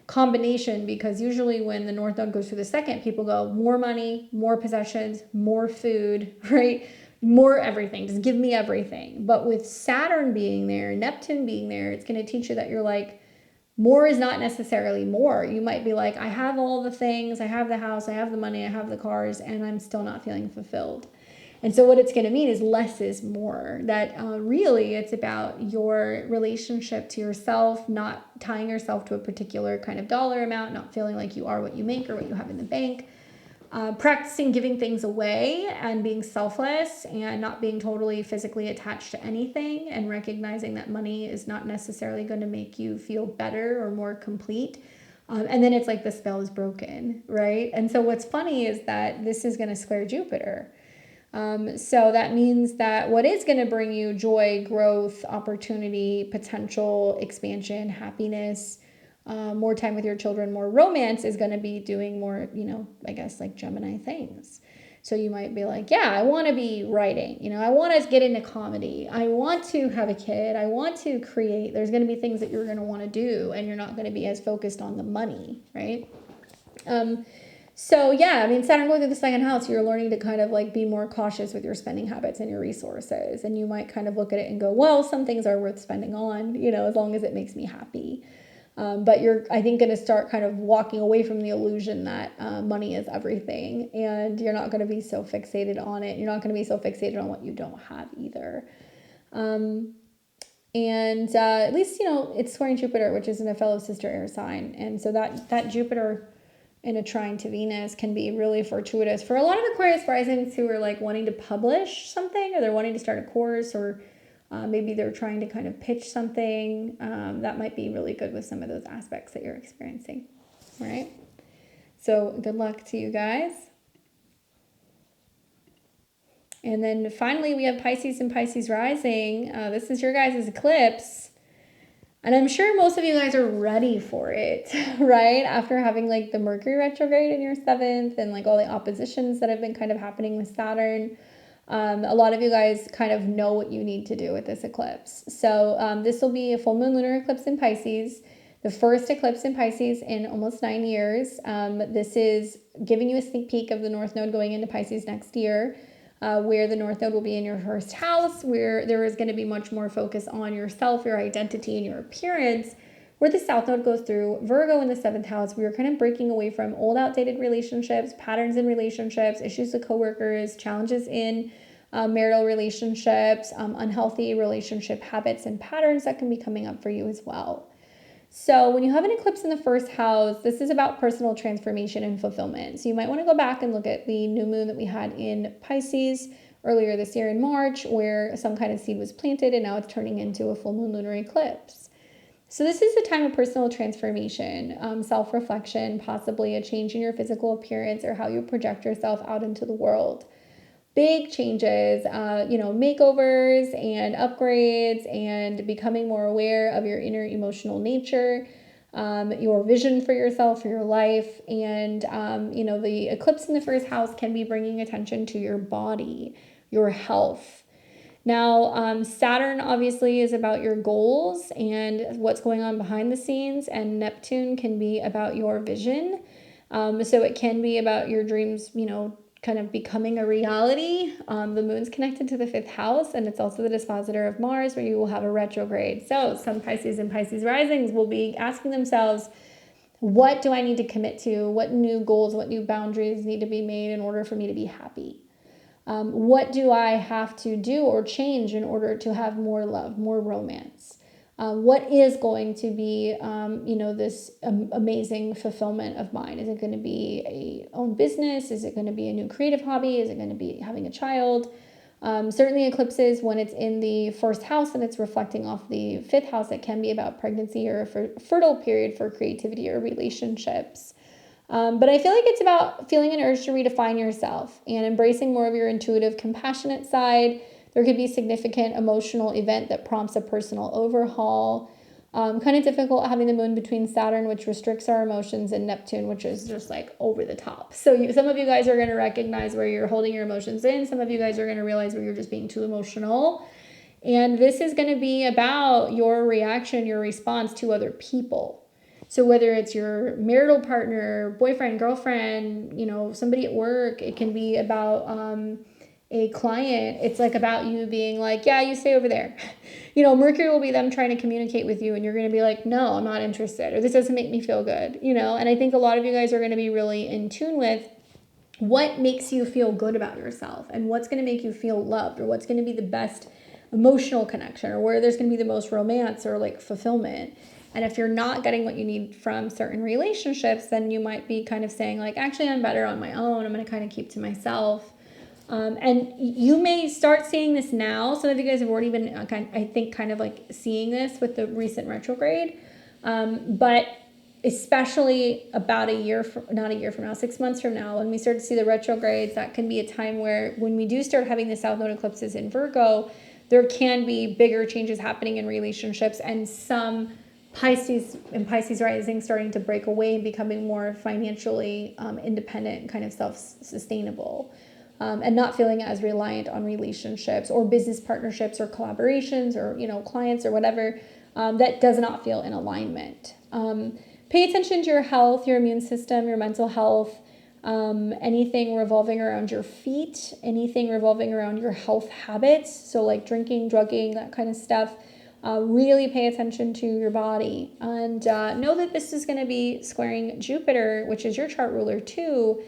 combination, because usually when the North Node goes through the second, people go, more money, more possessions, more food, right? More everything, just give me everything. But with Saturn being there, Neptune being there, it's going to teach you that you're like, more is not necessarily more. You might be like, I have all the things, I have the house, I have the money, I have the cars, and I'm still not feeling fulfilled. And so what it's going to mean is less is more. That really it's about your relationship to yourself, not tying yourself to a particular kind of dollar amount, not feeling like you are what you make or what you have in the bank. Practicing giving things away and being selfless and not being totally physically attached to anything, and recognizing that money is not necessarily going to make you feel better or more complete. And then it's like the spell is broken, right? And so what's funny is that this is going to square Jupiter. So that means that what is going to bring you joy, growth, opportunity, potential, expansion, happiness, more time with your children, more romance, is going to be doing more, you know, I guess like Gemini things. So you might be like, yeah, I want to be writing, you know, I want to get into comedy, I want to have a kid, I want to create. There's going to be things that you're going to want to do, and you're not going to be as focused on the money, right? So yeah, I mean, Saturn going through the second house, you're learning to kind of like be more cautious with your spending habits and your resources. And you might kind of look at it and go, well, some things are worth spending on, you know, as long as it makes me happy. But you're, I think, going to start kind of walking away from the illusion that money is everything, and you're not going to be so fixated on it. You're not going to be so fixated on what you don't have either. At least, you know, it's squaring Jupiter, which is in a fellow sister air sign. And so that Jupiter in a trine to Venus can be really fortuitous for a lot of Aquarius risings who are like wanting to publish something, or they're wanting to start a course, or maybe they're trying to kind of pitch something. That might be really good with some of those aspects that you're experiencing, right? So good luck to you guys. And then finally, we have Pisces and Pisces rising. This is your guys' eclipse. And I'm sure most of you guys are ready for it, right? After having like the Mercury retrograde in your 7th, and like all the oppositions that have been kind of happening with Saturn. A lot of you guys kind of know what you need to do with this eclipse. So this will be a full moon lunar eclipse in Pisces, the first eclipse in Pisces in almost 9 years. This is giving you a sneak peek of the North Node going into Pisces next year, where the North Node will be in your first house, where there is going to be much more focus on yourself, your identity, and your appearance. Where the South Node goes through Virgo in the 7th house, we are kind of breaking away from old outdated relationships, patterns in relationships, issues with coworkers, challenges in marital relationships, unhealthy relationship habits and patterns that can be coming up for you as well. So when you have an eclipse in the first house, this is about personal transformation and fulfillment. So you might want to go back and look at the new moon that we had in Pisces earlier this year in March, where some kind of seed was planted and now it's turning into a full moon lunar eclipse. So this is a time of personal transformation, self-reflection, possibly a change in your physical appearance or how you project yourself out into the world. Big changes, makeovers and upgrades, and becoming more aware of your inner emotional nature, your vision for yourself, for your life. And, the eclipse in the first house can be bringing attention to your body, your health. Now, Saturn obviously is about your goals and what's going on behind the scenes, and Neptune can be about your vision. So it can be about your dreams, kind of becoming a reality. The moon's connected to the 5th house, and it's also the dispositor of Mars, where you will have a retrograde. So some Pisces and Pisces risings will be asking themselves, what do I need to commit to? What new goals, what new boundaries need to be made in order for me to be happy? What do I have to do or change in order to have more love, more romance? What is going to be, this amazing fulfillment of mine? Is it going to be a own business? Is it going to be a new creative hobby? Is it going to be having a child? Certainly eclipses, when it's in the first house and it's reflecting off the fifth house, it can be about pregnancy or a fertile period for creativity or relationships. But I feel like it's about feeling an urge to redefine yourself and embracing more of your intuitive, compassionate side. There could be a significant emotional event that prompts a personal overhaul. Kind of difficult having the moon between Saturn, which restricts our emotions, and Neptune, which is just like over the top. So some of you guys are going to recognize where you're holding your emotions in. Some of you guys are going to realize where you're just being too emotional. And this is going to be about your reaction, your response to other people. So whether it's your marital partner, boyfriend, girlfriend, somebody at work, it can be about a client. It's like about you being like, yeah, you stay over there. Mercury will be them trying to communicate with you and you're going to be like, no, I'm not interested, or this doesn't make me feel good, and I think a lot of you guys are going to be really in tune with what makes you feel good about yourself and what's going to make you feel loved, or what's going to be the best emotional connection, or where there's going to be the most romance or like fulfillment. And if you're not getting what you need from certain relationships, then you might be kind of saying like, actually, I'm better on my own. I'm going to kind of keep to myself. And you may start seeing this now. Some of you guys have already been, I think, kind of like seeing this with the recent retrograde. But especially about not a year from now, 6 months from now, when we start to see the retrogrades, that can be a time where when we do start having the South Node eclipses in Virgo, there can be bigger changes happening in relationships, and some Pisces and Pisces rising starting to break away and becoming more financially independent and kind of self-sustainable, and not feeling as reliant on relationships or business partnerships or collaborations or clients or whatever that does not feel in alignment. Pay attention to your health, your immune system, your mental health, anything revolving around your feet, anything revolving around your health habits, so like drinking, drugging, that kind of stuff. Really pay attention to your body, and know that this is going to be squaring Jupiter, which is your chart ruler too.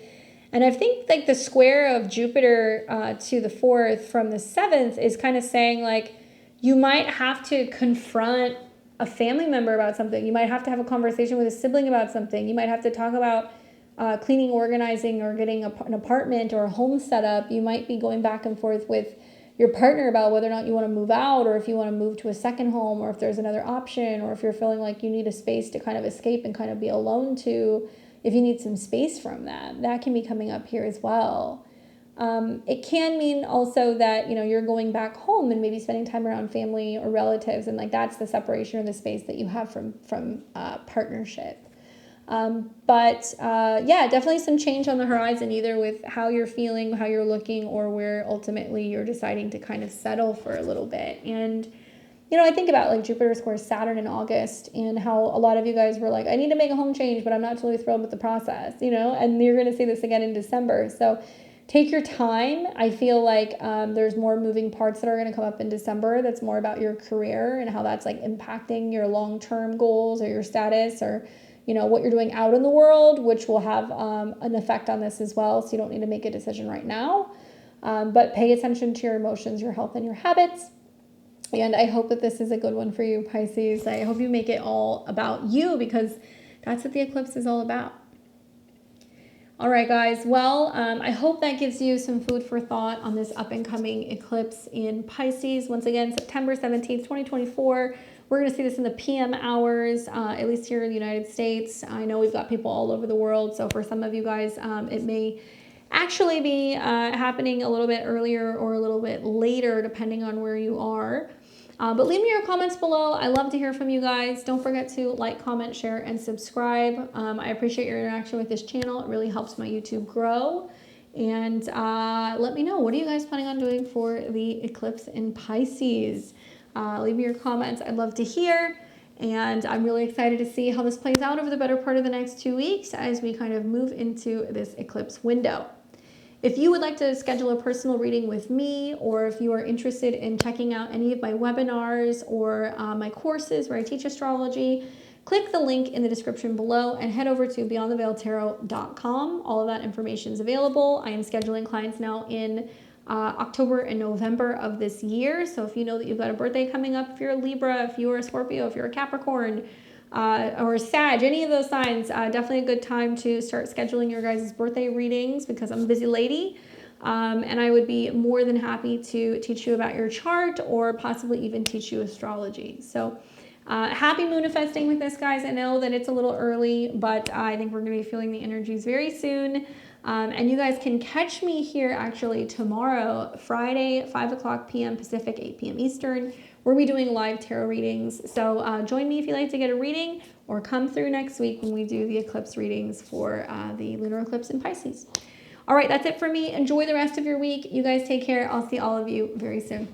And I think like the square of Jupiter to the 4th from the 7th is kind of saying like you might have to confront a family member about something. You might have to have a conversation with a sibling about something. You might have to talk about cleaning, organizing, or getting an apartment or a home set up. You might be going back and forth with your partner about whether or not you want to move out, or if you want to move to a second home, or if there's another option, or if you're feeling like you need a space to kind of escape and kind of be alone to, if you need some space from that can be coming up here as well. It can mean also that, you're going back home and maybe spending time around family or relatives, and like that's the separation or the space that you have from partnership. Definitely some change on the horizon, either with how you're feeling, how you're looking, or where ultimately you're deciding to kind of settle for a little bit. And, I think about like Jupiter squares Saturn in August, and how a lot of you guys were like, I need to make a home change, but I'm not totally thrilled with the process, and you're going to see this again in December. So take your time. I feel like there's more moving parts that are going to come up in December. That's more about your career and how that's like impacting your long-term goals or your status, or what you're doing out in the world, which will have an effect on this as well. So you don't need to make a decision right now, but pay attention to your emotions, your health, and your habits. And I hope that this is a good one for you, Pisces. I hope you make it all about you, because that's what the eclipse is all about. All right, guys. Well, I hope that gives you some food for thought on this up and coming eclipse in Pisces. Once again, September 17th, 2024. We're going to see this in the PM hours, at least here in the United States. I know we've got people all over the world, so for some of you guys, it may actually be happening a little bit earlier or a little bit later, depending on where you are. But leave me your comments below. I love to hear from you guys. Don't forget to like, comment, share, and subscribe. I appreciate your interaction with this channel. It really helps my YouTube grow. And let me know, what are you guys planning on doing for the eclipse in Pisces? Leave me your comments. I'd love to hear. And I'm really excited to see how this plays out over the better part of the next 2 weeks as we kind of move into this eclipse window. If you would like to schedule a personal reading with me, or if you are interested in checking out any of my webinars or my courses where I teach astrology, click the link in the description below and head over to beyondtheveiltarot.com. All of that information is available. I am scheduling clients now in October and November of this year. So if you know that you've got a birthday coming up, if you're a Libra, if you're a Scorpio, if you're a Capricorn, or Sag, any of those signs, definitely a good time to start scheduling your guys' birthday readings, because I'm a busy lady. And I would be more than happy to teach you about your chart, or possibly even teach you astrology. So happy manifesting with this, guys. I know that it's a little early, but I think we're going to be feeling the energies very soon. And you guys can catch me here actually tomorrow, Friday, 5 o'clock p.m. Pacific, 8 p.m. Eastern. We'll be doing live tarot readings. So join me if you'd like to get a reading, or come through next week when we do the eclipse readings for the lunar eclipse in Pisces. All right, that's it for me. Enjoy the rest of your week. You guys take care. I'll see all of you very soon.